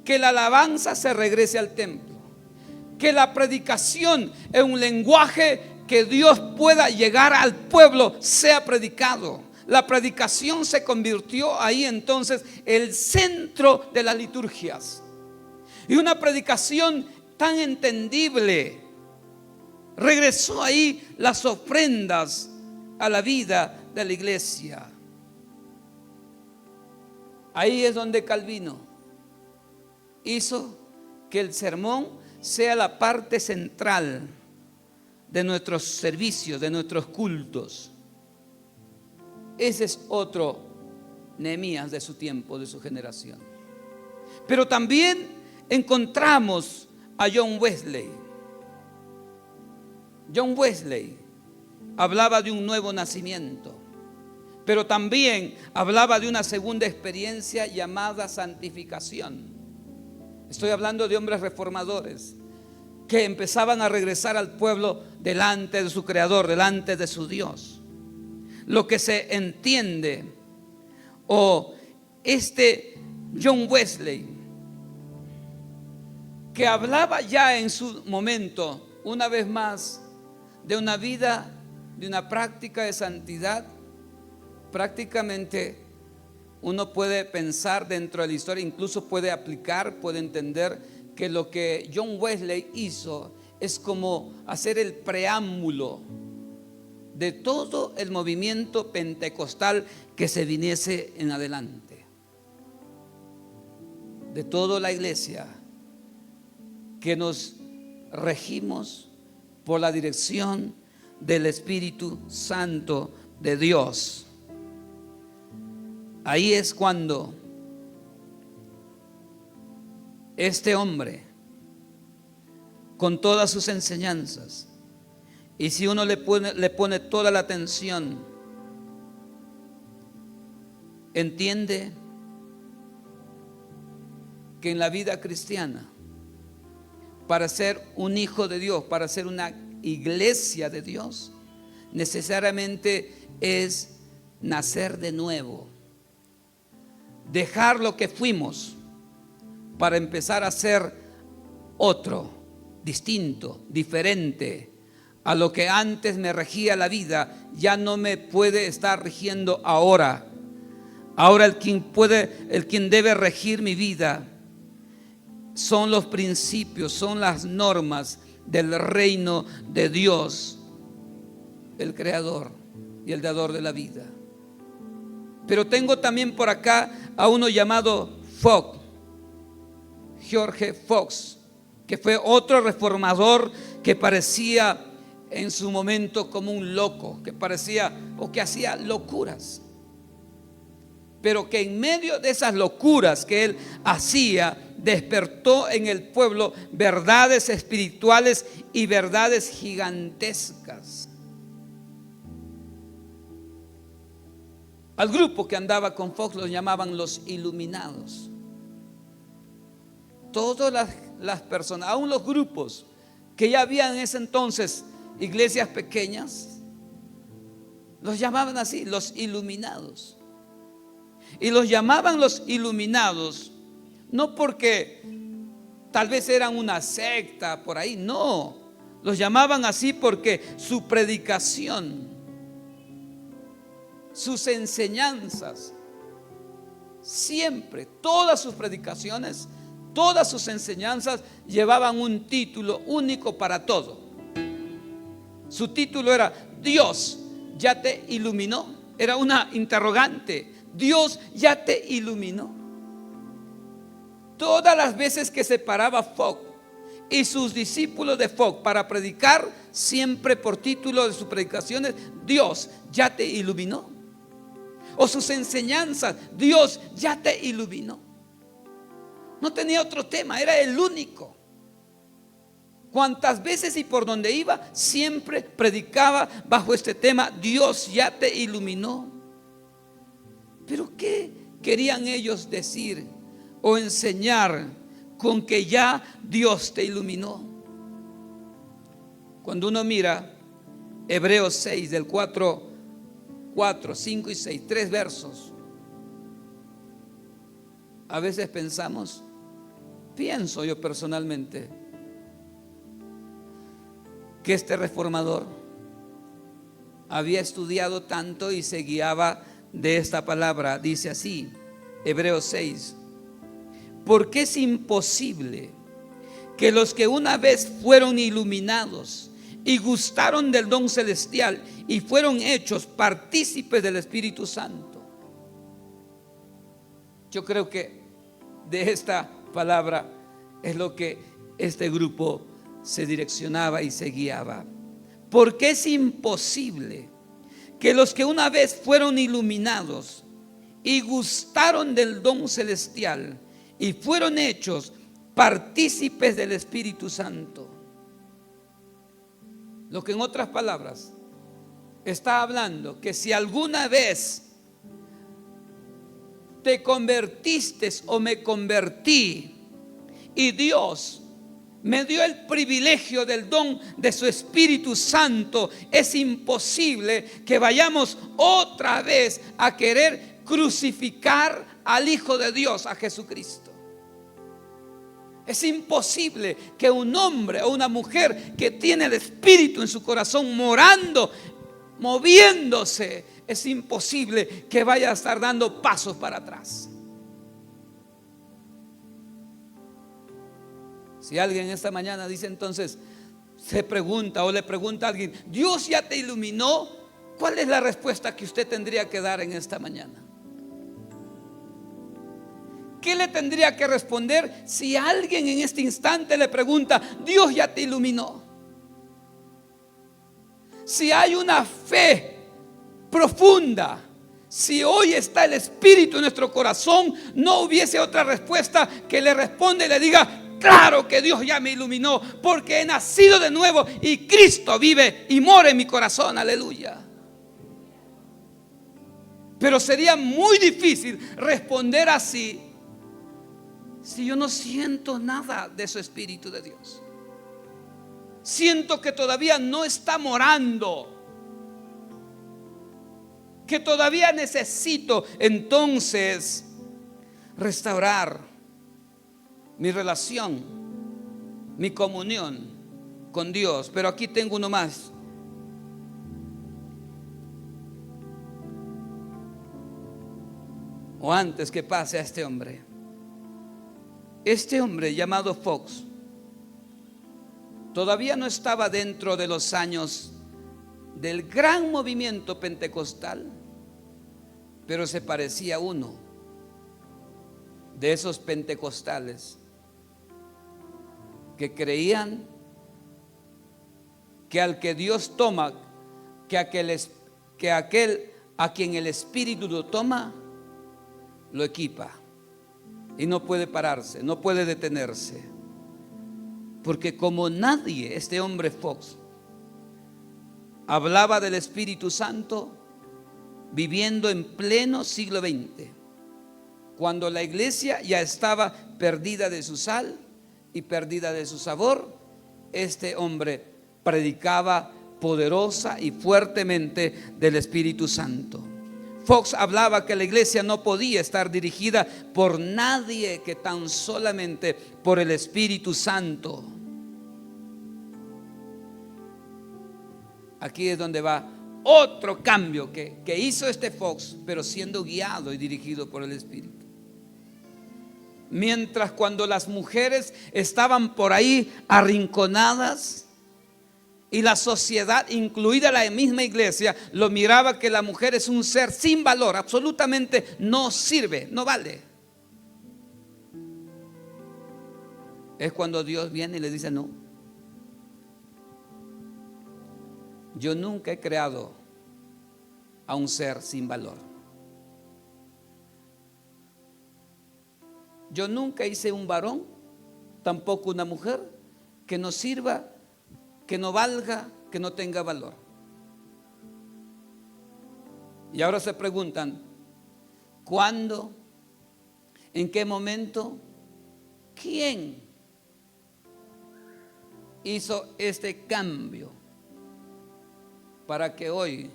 que la alabanza se regrese al templo, que la predicación en un lenguaje que Dios pueda llegar al pueblo sea predicado. La predicación se convirtió ahí entonces el centro de las liturgias, y una predicación tan entendible. Regresó ahí las ofrendas a la vida de la iglesia. Ahí es donde Calvino hizo que el sermón sea la parte central de nuestros servicios, de nuestros cultos. Ese es otro Nehemías de su tiempo, de su generación. Pero también encontramos a John Wesley. John Wesley hablaba de un nuevo nacimiento, pero también hablaba de una segunda experiencia llamada santificación. Estoy hablando de hombres reformadores que empezaban a regresar al pueblo delante de su Creador, delante de su Dios. Lo que se entiende, John Wesley, que hablaba ya en su momento, una vez más, de una vida, de una práctica de santidad. Prácticamente uno puede pensar dentro de la historia, incluso puede aplicar, puede entender que lo que John Wesley hizo es como hacer el preámbulo de todo el movimiento pentecostal que se viniese en adelante, de toda la iglesia, que nos regimos por la dirección del Espíritu Santo de Dios. Ahí es cuando este hombre, con todas sus enseñanzas, y si uno le pone toda la atención, entiende que en la vida cristiana, para ser un hijo de Dios, para ser una iglesia de Dios, necesariamente es nacer de nuevo, dejar lo que fuimos para empezar a ser otro, distinto, diferente a lo que antes me regía la vida. Ya no me puede estar rigiendo ahora. Ahora el quien debe regir mi vida son los principios, son las normas del reino de Dios, el creador y el dador de la vida. Pero tengo también por acá a uno llamado Fox, George Fox, que fue otro reformador que parecía en su momento como un loco, que parecía o que hacía locuras, pero que en medio de esas locuras que él hacía, despertó en el pueblo verdades espirituales y verdades gigantescas. Al grupo que andaba con Fox los llamaban los iluminados. Todas las personas, aún los grupos que ya había en ese entonces iglesias pequeñas, los llamaban así, los iluminados. Y los llamaban los iluminados no porque tal vez eran una secta por ahí, no. Los llamaban así porque su predicación, sus enseñanzas, siempre, todas sus predicaciones, todas sus enseñanzas llevaban un título único para todo. Su título era: Dios ya te iluminó. Era una interrogante. Dios ya te iluminó. Todas las veces que se paraba Fogg y sus discípulos de Fogg para predicar, siempre por título de sus predicaciones: Dios ya te iluminó. O sus enseñanzas: Dios ya te iluminó. No tenía otro tema, era el único. Cuantas veces y por donde iba, siempre predicaba bajo este tema: Dios ya te iluminó. Pero ¿qué querían ellos decir o enseñar con que ya Dios te iluminó? Cuando uno mira Hebreos 6 del 4, 5 y 6, 3 versos, a veces pienso yo personalmente, que este reformador había estudiado tanto y se guiaba de esta palabra. Dice así, Hebreos 6: porque es imposible que los que una vez fueron iluminados y gustaron del don celestial y fueron hechos partícipes del Espíritu Santo. Yo creo que de esta palabra es lo que este grupo se direccionaba y se guiaba. Porque es imposible que los que una vez fueron iluminados y gustaron del don celestial y fueron hechos partícipes del Espíritu Santo. Lo que en otras palabras está hablando, que si alguna vez te convertiste o me convertí y Dios me dio el privilegio del don de su Espíritu Santo, es imposible que vayamos otra vez a querer crucificar al Hijo de Dios, a Jesucristo. Es imposible que un hombre o una mujer que tiene el Espíritu en su corazón morando, moviéndose, es imposible que vaya a estar dando pasos para atrás. Si alguien esta mañana dice, entonces se pregunta o le pregunta a alguien: ¿Dios ya te iluminó? ¿Cuál es la respuesta que usted tendría que dar en esta mañana? ¿Qué le tendría que responder si alguien en este instante le pregunta: ¿Dios ya te iluminó? Si hay una fe profunda, si hoy está el Espíritu en nuestro corazón, no hubiese otra respuesta que le responda y le diga: claro que Dios ya me iluminó, porque he nacido de nuevo y Cristo vive y mora en mi corazón. Aleluya. Pero sería muy difícil responder así si yo no siento nada de su Espíritu de Dios. Siento que todavía no está morando, que todavía necesito entonces restaurar mi relación, mi comunión con Dios. Pero aquí tengo uno más. O antes que pase a este hombre llamado Fox todavía no estaba dentro de los años del gran movimiento pentecostal, pero se parecía a uno de esos pentecostales que creían que al que Dios toma, que aquel a quien el Espíritu lo toma, lo equipa y no puede pararse, no puede detenerse. Porque como nadie, este hombre Fox hablaba del Espíritu Santo viviendo en pleno siglo XX, cuando la iglesia ya estaba perdida de su sal y perdida de su sabor, este hombre predicaba poderosa y fuertemente del Espíritu Santo. Fox hablaba que la iglesia no podía estar dirigida por nadie que tan solamente por el Espíritu Santo. Aquí es donde va otro cambio que hizo este Fox, pero siendo guiado y dirigido por el Espíritu. Mientras cuando las mujeres estaban por ahí arrinconadas y la sociedad, incluida la misma iglesia, lo miraba que la mujer es un ser sin valor, absolutamente no sirve, no vale. Es cuando Dios viene y le dice: no, yo nunca he creado a un ser sin valor. Yo nunca hice un varón, tampoco una mujer, que no sirva, que no valga, que no tenga valor. Y ahora se preguntan: ¿cuándo? ¿En qué momento? ¿Quién hizo este cambio para que hoy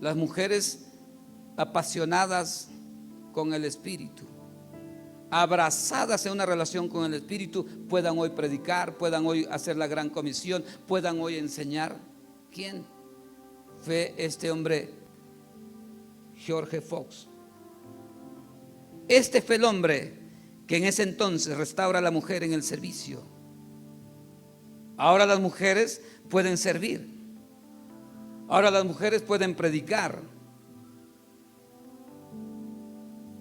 las mujeres apasionadas con el Espíritu, abrazadas en una relación con el Espíritu, puedan hoy predicar, puedan hoy hacer la gran comisión, puedan hoy enseñar? ¿Quién? Fue este hombre, George Fox. Este fue el hombre que en ese entonces restaura a la mujer en el servicio. Ahora las mujeres pueden servir. Ahora las mujeres pueden predicar.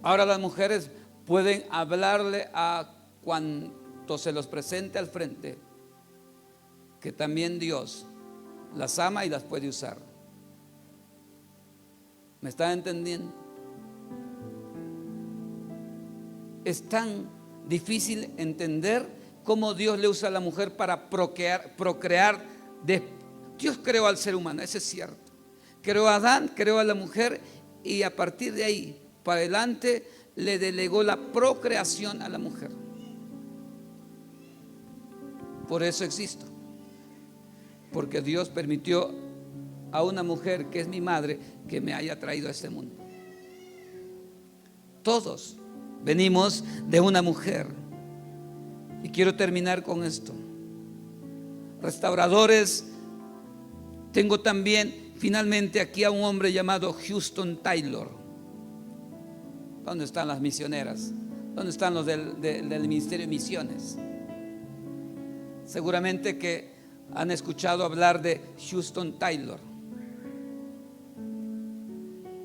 Ahora las mujeres pueden hablarle a cuanto se los presente al frente, que también Dios las ama y las puede usar. ¿Me están entendiendo? Es tan difícil entender cómo Dios le usa a la mujer para procrear. Dios creó al ser humano, eso es cierto. Creó a Adán, creó a la mujer, y a partir de ahí para adelante le delegó la procreación a la mujer. Por eso existo, porque Dios permitió a una mujer que es mi madre que me haya traído a este mundo. Todos venimos de una mujer. Y quiero terminar con esto. Restauradores, tengo también finalmente aquí a un hombre llamado Houston Taylor. ¿Dónde están las misioneras? ¿Dónde están los del Ministerio de Misiones? Seguramente que han escuchado hablar de Houston Taylor.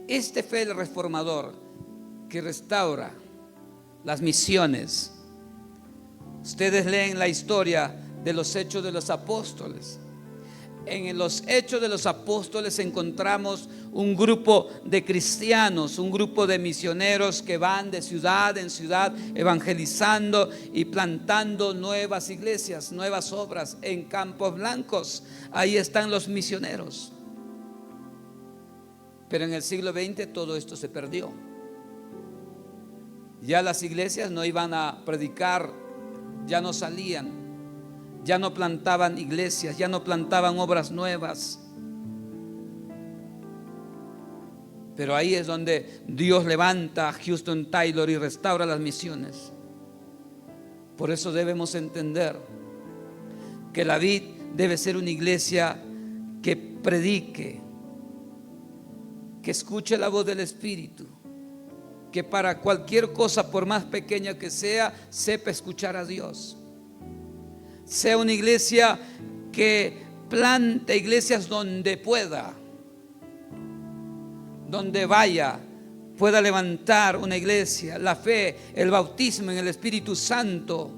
Este fue el reformador que restaura las misiones. Ustedes leen la historia de los Hechos de los Apóstoles. En los Hechos de los Apóstoles encontramos un grupo de cristianos, un grupo de misioneros que van de ciudad en ciudad evangelizando y plantando nuevas iglesias, nuevas obras en Campos Blancos. Ahí están los misioneros. Pero en el siglo XX todo esto se perdió. Ya las iglesias no iban a predicar, ya no salían, ya no plantaban iglesias, ya no plantaban obras nuevas. Pero ahí es donde Dios levanta a Houston Taylor y restaura las misiones. Por eso debemos entender que la vid debe ser una iglesia que predique, que escuche la voz del Espíritu, que para cualquier cosa, por más pequeña que sea, sepa escuchar a Dios. Sea una iglesia que plante iglesias donde pueda, donde vaya, pueda levantar una iglesia. La fe, el bautismo en el Espíritu Santo,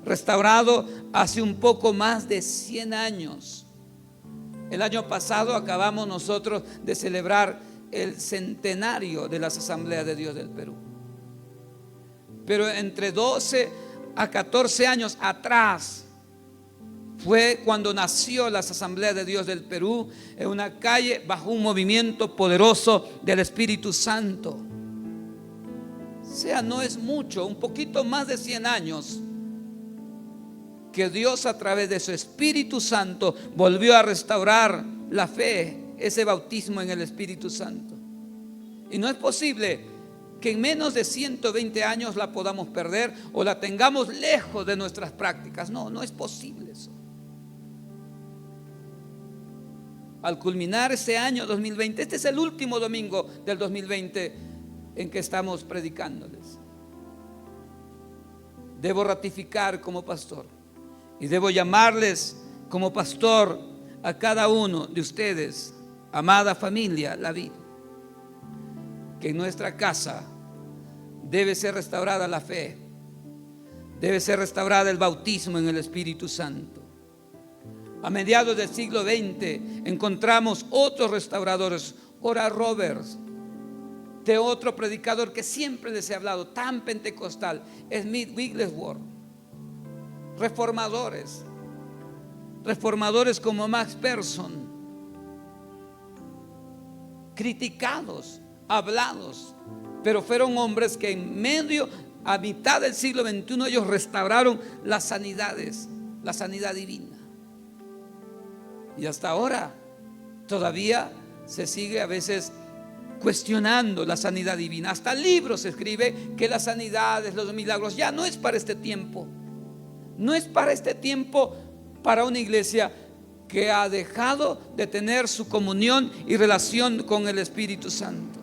restaurado hace un poco más de 100 años. El año pasado acabamos nosotros de celebrar el centenario de las Asambleas de Dios del Perú. Pero entre 12 a 14 años atrás fue cuando nació las Asambleas de Dios del Perú, en una calle bajo un movimiento poderoso del Espíritu Santo. O sea, no es mucho, un poquito más de 100 años. que Dios a través de su Espíritu Santo volvió a restaurar la fe, ese bautismo en el Espíritu Santo. Y no es posible que en menos de 120 años la podamos perder o la tengamos lejos de nuestras prácticas. No, no es posible eso. Al culminar este año 2020, este es el último domingo del 2020 en que estamos predicándoles. Debo ratificar como pastor y debo llamarles como pastor a cada uno de ustedes, amada familia, la vida, que en nuestra casa debe ser restaurada la fe, debe ser restaurada el bautismo en el Espíritu Santo. A mediados del siglo XX encontramos otros restauradores, Oral Roberts, de otro predicador que siempre les he hablado, tan pentecostal, Smith Wigglesworth, reformadores como Max Persson, criticados, hablados, pero fueron hombres que a mitad del siglo XXI ellos restauraron las sanidades, la sanidad divina. Y hasta ahora todavía se sigue a veces cuestionando la sanidad divina. Hasta libros se escribe que las sanidades, los milagros ya no es para este tiempo. No es para este tiempo para una iglesia que ha dejado de tener su comunión y relación con el Espíritu Santo.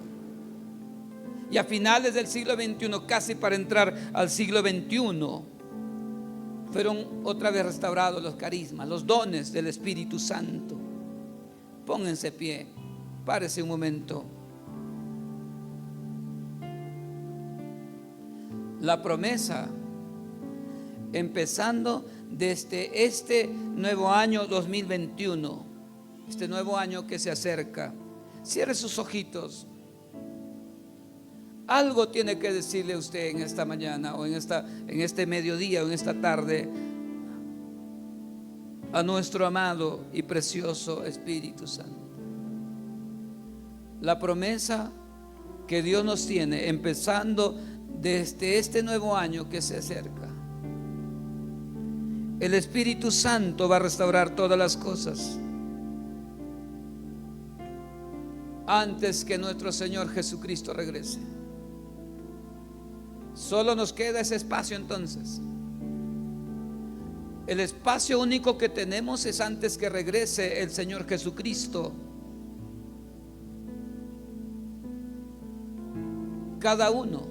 Y a finales del siglo XXI, casi para entrar al siglo XXI, fueron otra vez restaurados los carismas, los dones del Espíritu Santo. Pónganse pie, párese un momento. La promesa, empezando desde este nuevo año 2021, este nuevo año que se acerca. Cierre sus ojitos. Algo tiene que decirle a usted en esta mañana o en este mediodía o en esta tarde a nuestro amado y precioso Espíritu Santo. La promesa que Dios nos tiene empezando desde este nuevo año que se acerca. El Espíritu Santo va a restaurar todas las cosas antes que nuestro Señor Jesucristo regrese. Solo nos queda ese espacio entonces. El espacio único que tenemos es antes que regrese el Señor Jesucristo. Cada uno,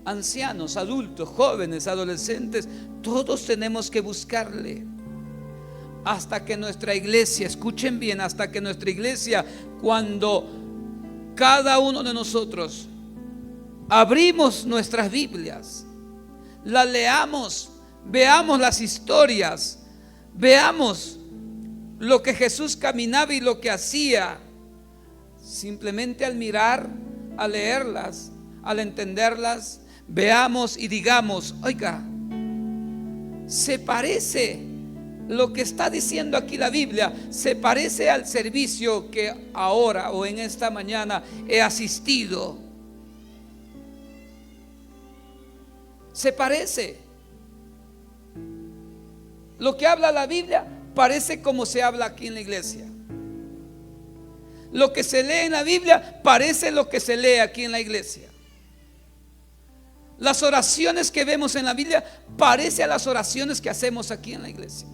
ancianos, adultos, jóvenes, adolescentes, todos tenemos que buscarle hasta que nuestra iglesia, escuchen bien, hasta que nuestra iglesia, cuando cada uno de nosotros abrimos nuestras Biblias, las leamos, veamos las historias, veamos lo que Jesús caminaba y lo que hacía, simplemente al mirar, al leerlas, al entenderlas, veamos y digamos: oiga, se parece lo que está diciendo aquí la Biblia, se parece al servicio que ahora o en esta mañana he asistido. Se parece. Lo que habla la Biblia parece como se habla aquí en la iglesia. Lo que se lee en la Biblia parece lo que se lee aquí en la iglesia. Las oraciones que vemos en la Biblia parece a las oraciones que hacemos aquí en la iglesia.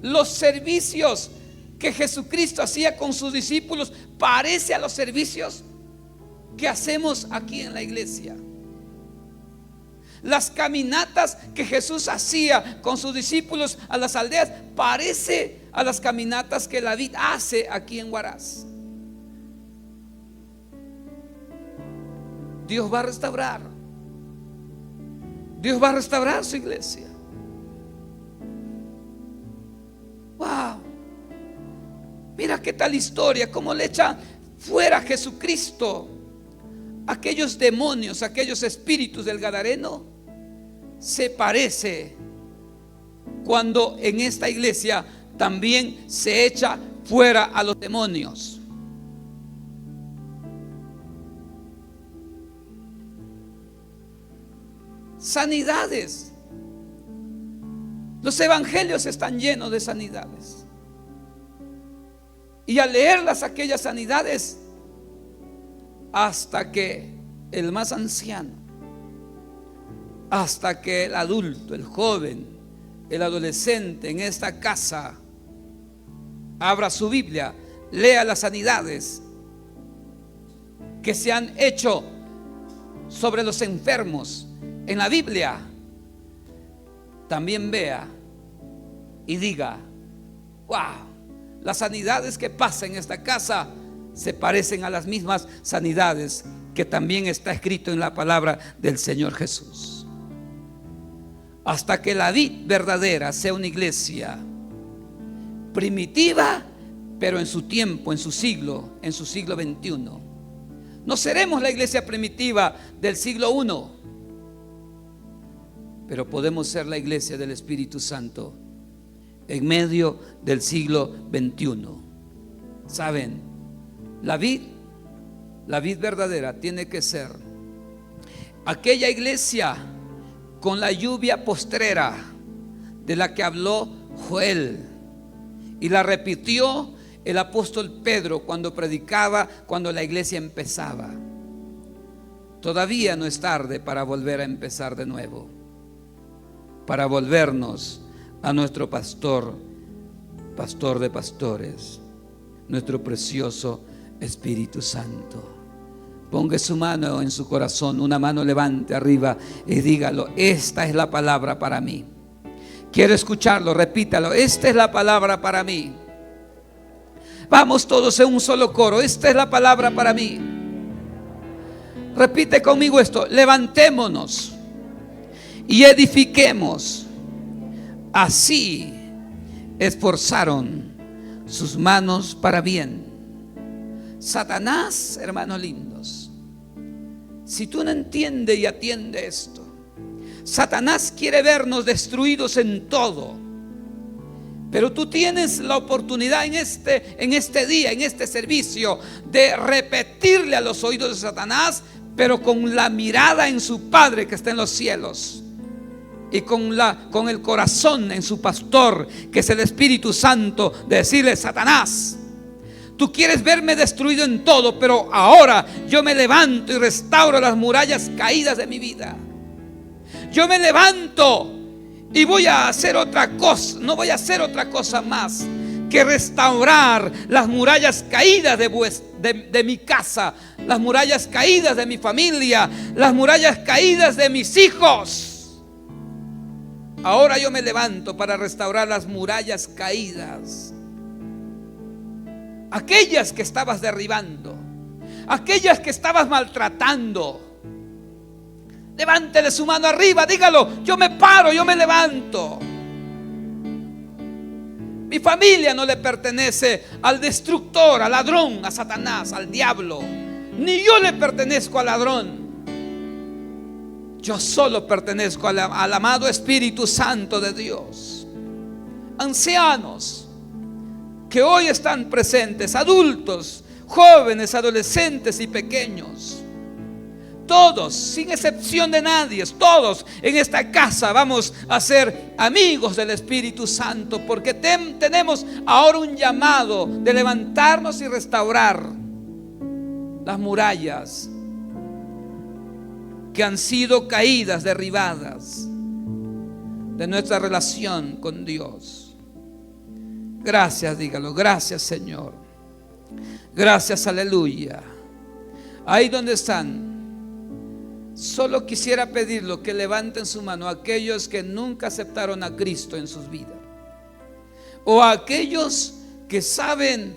Los servicios que Jesucristo hacía con sus discípulos parece a los servicios que hacemos aquí en la iglesia. Las caminatas que Jesús hacía con sus discípulos a las aldeas parece a las caminatas que David hace aquí en Huaraz. Dios va a restaurar. Dios va a restaurar su iglesia. Wow. Mira qué tal historia, cómo le echa fuera a Jesucristo aquellos demonios, aquellos espíritus del Gadareno. Se parece cuando en esta iglesia también se echa fuera a los demonios. Sanidades Los evangelios están llenos de sanidades. Y al leerlas, aquellas sanidades, hasta que el más anciano, hasta que el adulto, el joven, el adolescente en esta casa abra su Biblia, lea las sanidades que se han hecho sobre los enfermos en la Biblia, también vea y diga: wow, las sanidades que pasan en esta casa se parecen a las mismas sanidades que también está escrito en la palabra del Señor Jesús. Hasta que la vid verdadera sea una iglesia primitiva, pero en su tiempo, en su siglo XXI. No seremos la iglesia primitiva del siglo I, pero podemos ser la iglesia del Espíritu Santo en medio del siglo XXI. ¿Saben? La vid verdadera tiene que ser aquella iglesia con la lluvia postrera de la que habló Joel y la repitió el apóstol Pedro cuando predicaba, cuando la iglesia empezaba. Todavía no es tarde para volver a empezar de nuevo, para volvernos a nuestro pastor de pastores, nuestro precioso Espíritu Santo. Ponga su mano en su corazón, una mano levante arriba y dígalo: esta es la palabra para mí. Quiero escucharlo, repítalo: esta es la palabra para mí. Vamos todos en un solo coro: esta es la palabra para mí. Repite conmigo esto: levantémonos y edifiquemos. Así esforzaron sus manos para bien. Satanás, hermanos lindos, si tú no entiendes y atiendes esto, Satanás quiere vernos destruidos en todo. Pero tú tienes la oportunidad en este día, en este servicio, de repetirle a los oídos de Satanás, pero con la mirada en su Padre que está en los cielos, y con el corazón en su pastor, que es el Espíritu Santo, de decirle: Satanás, tú quieres verme destruido en todo, pero ahora yo me levanto y restauro las murallas caídas de mi vida. Yo me levanto y voy a hacer otra cosa. No voy a hacer otra cosa más que restaurar las murallas caídas de mi casa, las murallas caídas de mi familia, las murallas caídas de mis hijos. Ahora yo me levanto para restaurar las murallas caídas, aquellas que estabas derribando, aquellas que estabas maltratando. Levántele su mano arriba, dígalo: yo me paro, yo me levanto. Mi familia no le pertenece al destructor, al ladrón, a Satanás, al diablo. Ni yo le pertenezco al ladrón. Yo solo pertenezco al amado Espíritu Santo de Dios. Ancianos que hoy están presentes, adultos, jóvenes, adolescentes y pequeños, todos, sin excepción de nadie, todos en esta casa vamos a ser amigos del Espíritu Santo, porque tenemos ahora un llamado de levantarnos y restaurar las murallas que han sido caídas, derribadas de nuestra relación con Dios. Gracias, dígalo: gracias, Señor. Gracias, aleluya. Ahí donde están, solo quisiera pedirlo que levanten su mano a aquellos que nunca aceptaron a Cristo en sus vidas, o a aquellos que saben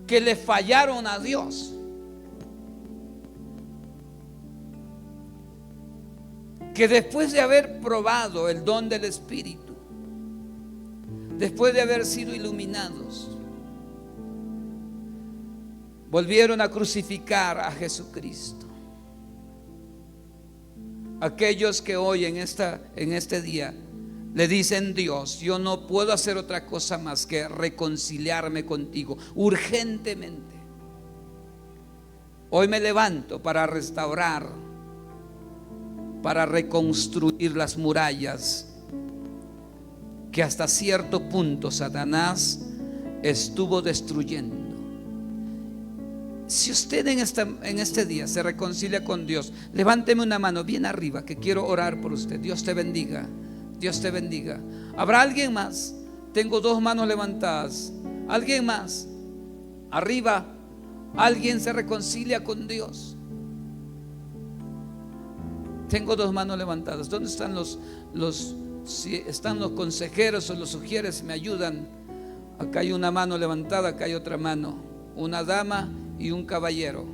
que le fallaron a Dios, que después de haber probado el don del Espíritu, después de haber sido iluminados, volvieron a crucificar a Jesucristo. Aquellos que hoy en este día le dicen: Dios, yo no puedo hacer otra cosa más que reconciliarme contigo urgentemente. Hoy me levanto para restaurar, para reconstruir las murallas que hasta cierto punto Satanás estuvo destruyendo. Si usted en este día se reconcilia con Dios, levánteme una mano bien arriba, que quiero orar por usted. Dios te bendiga. Dios te bendiga. ¿Habrá alguien más? Tengo 2 manos levantadas. ¿Alguien más? Arriba. ¿Alguien se reconcilia con Dios? Tengo 2 manos levantadas. ¿Dónde están si están los consejeros o los sugieres? Me ayudan. Acá hay una mano levantada, acá hay otra mano. Una dama y un caballero.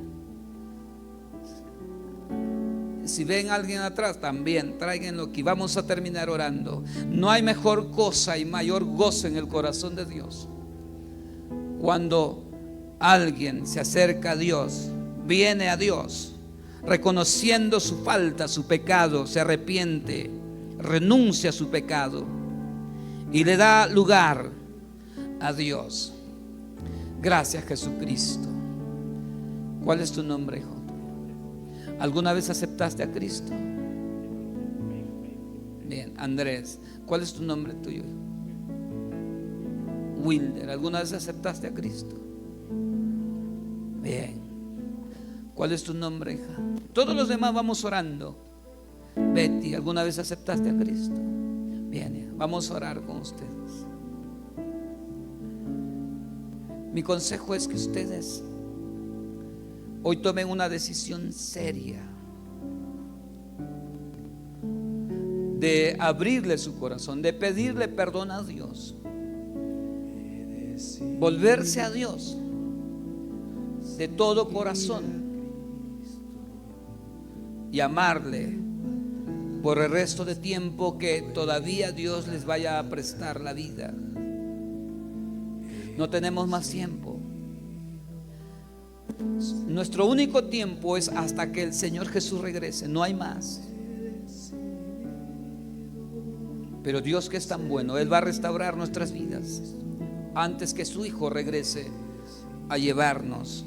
Si ven a alguien atrás, también tráiganlo aquí. Vamos a terminar orando. No hay mejor cosa y mayor gozo en el corazón de Dios cuando alguien se acerca a Dios, viene a Dios, reconociendo su falta, su pecado, se arrepiente, renuncia a su pecado y le da lugar a Dios. Gracias, Jesucristo. ¿Cuál es tu nombre, hijo? ¿Alguna vez aceptaste a Cristo? Bien, Andrés. ¿Cuál es tu nombre tuyo? Wilder. ¿Alguna vez aceptaste a Cristo? Bien. ¿Cuál es tu nombre, hija? Todos los demás vamos orando. Betty, ¿alguna vez aceptaste a Cristo? Bien, hija, vamos a orar con ustedes. Mi consejo es que ustedes hoy tomen una decisión seria de abrirle su corazón, de pedirle perdón a Dios, volverse a Dios de todo corazón y amarle por el resto de tiempo que todavía Dios les vaya a prestar la vida. No tenemos más tiempo. Nuestro único tiempo es hasta que el Señor Jesús regrese. No hay más. Pero Dios, que es tan bueno, Él va a restaurar nuestras vidas antes que su Hijo regrese a llevarnos.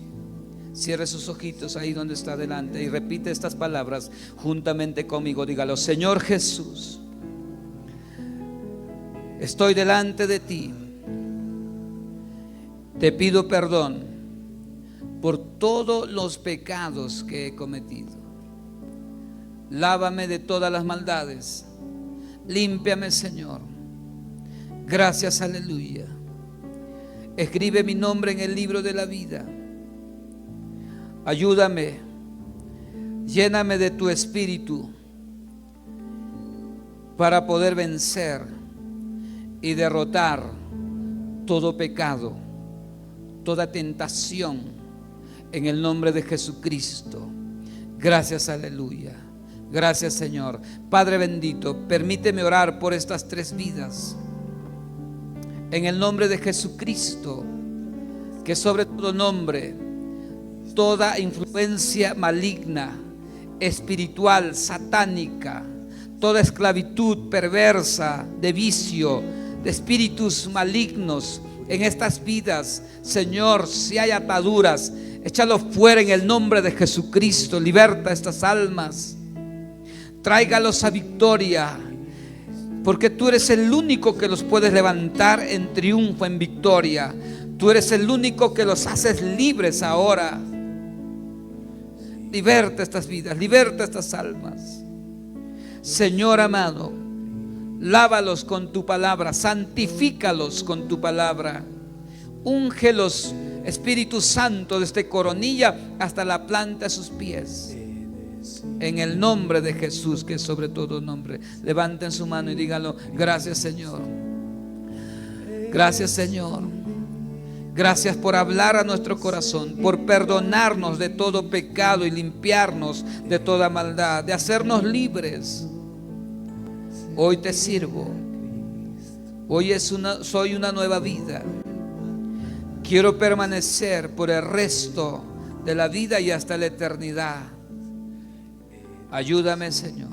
Cierre sus ojitos ahí donde está delante y repite estas palabras juntamente conmigo. Dígalo: Señor Jesús, estoy delante de ti. Te pido perdón por todos los pecados que he cometido. Lávame de todas las maldades. Límpiame, Señor. Gracias, aleluya. Escribe mi nombre en el libro de la vida. Ayúdame. Lléname de tu espíritu para poder vencer y derrotar todo pecado, toda tentación, en el nombre de Jesucristo. Gracias, aleluya. Gracias, Señor. Padre bendito, permíteme orar por estas 3 vidas en el nombre de Jesucristo, que sobre todo nombre, toda influencia maligna, espiritual, satánica, toda esclavitud perversa, de vicio, de espíritus malignos en estas vidas, Señor, si hay ataduras, échalo fuera en el nombre de Jesucristo. Liberta estas almas, tráigalos a victoria, porque tú eres el único que los puedes levantar en triunfo, en victoria. Tú eres el único que los haces libres ahora. Liberta estas vidas, liberta estas almas, Señor amado. Lávalos con tu palabra, santifícalos con tu palabra. Úngelos, Espíritu Santo, desde coronilla hasta la planta de sus pies, en el nombre de Jesús, que es sobre todo nombre. Levanten su mano y díganlo: gracias, Señor. Gracias, Señor. Gracias por hablar a nuestro corazón, por perdonarnos de todo pecado y limpiarnos de toda maldad, de hacernos libres. Hoy te sirvo. Hoy soy una nueva vida. Quiero permanecer por el resto de la vida y hasta la eternidad. Ayúdame, Señor,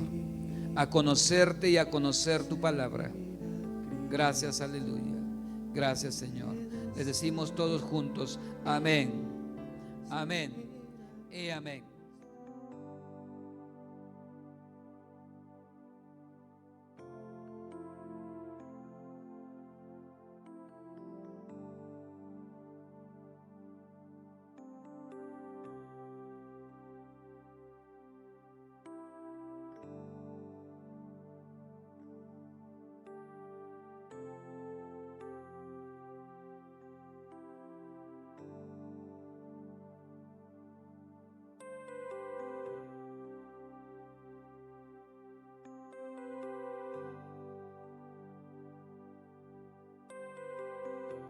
a conocerte y a conocer tu palabra. Gracias, aleluya. Gracias, Señor. Les decimos todos juntos: amén, amén y amén.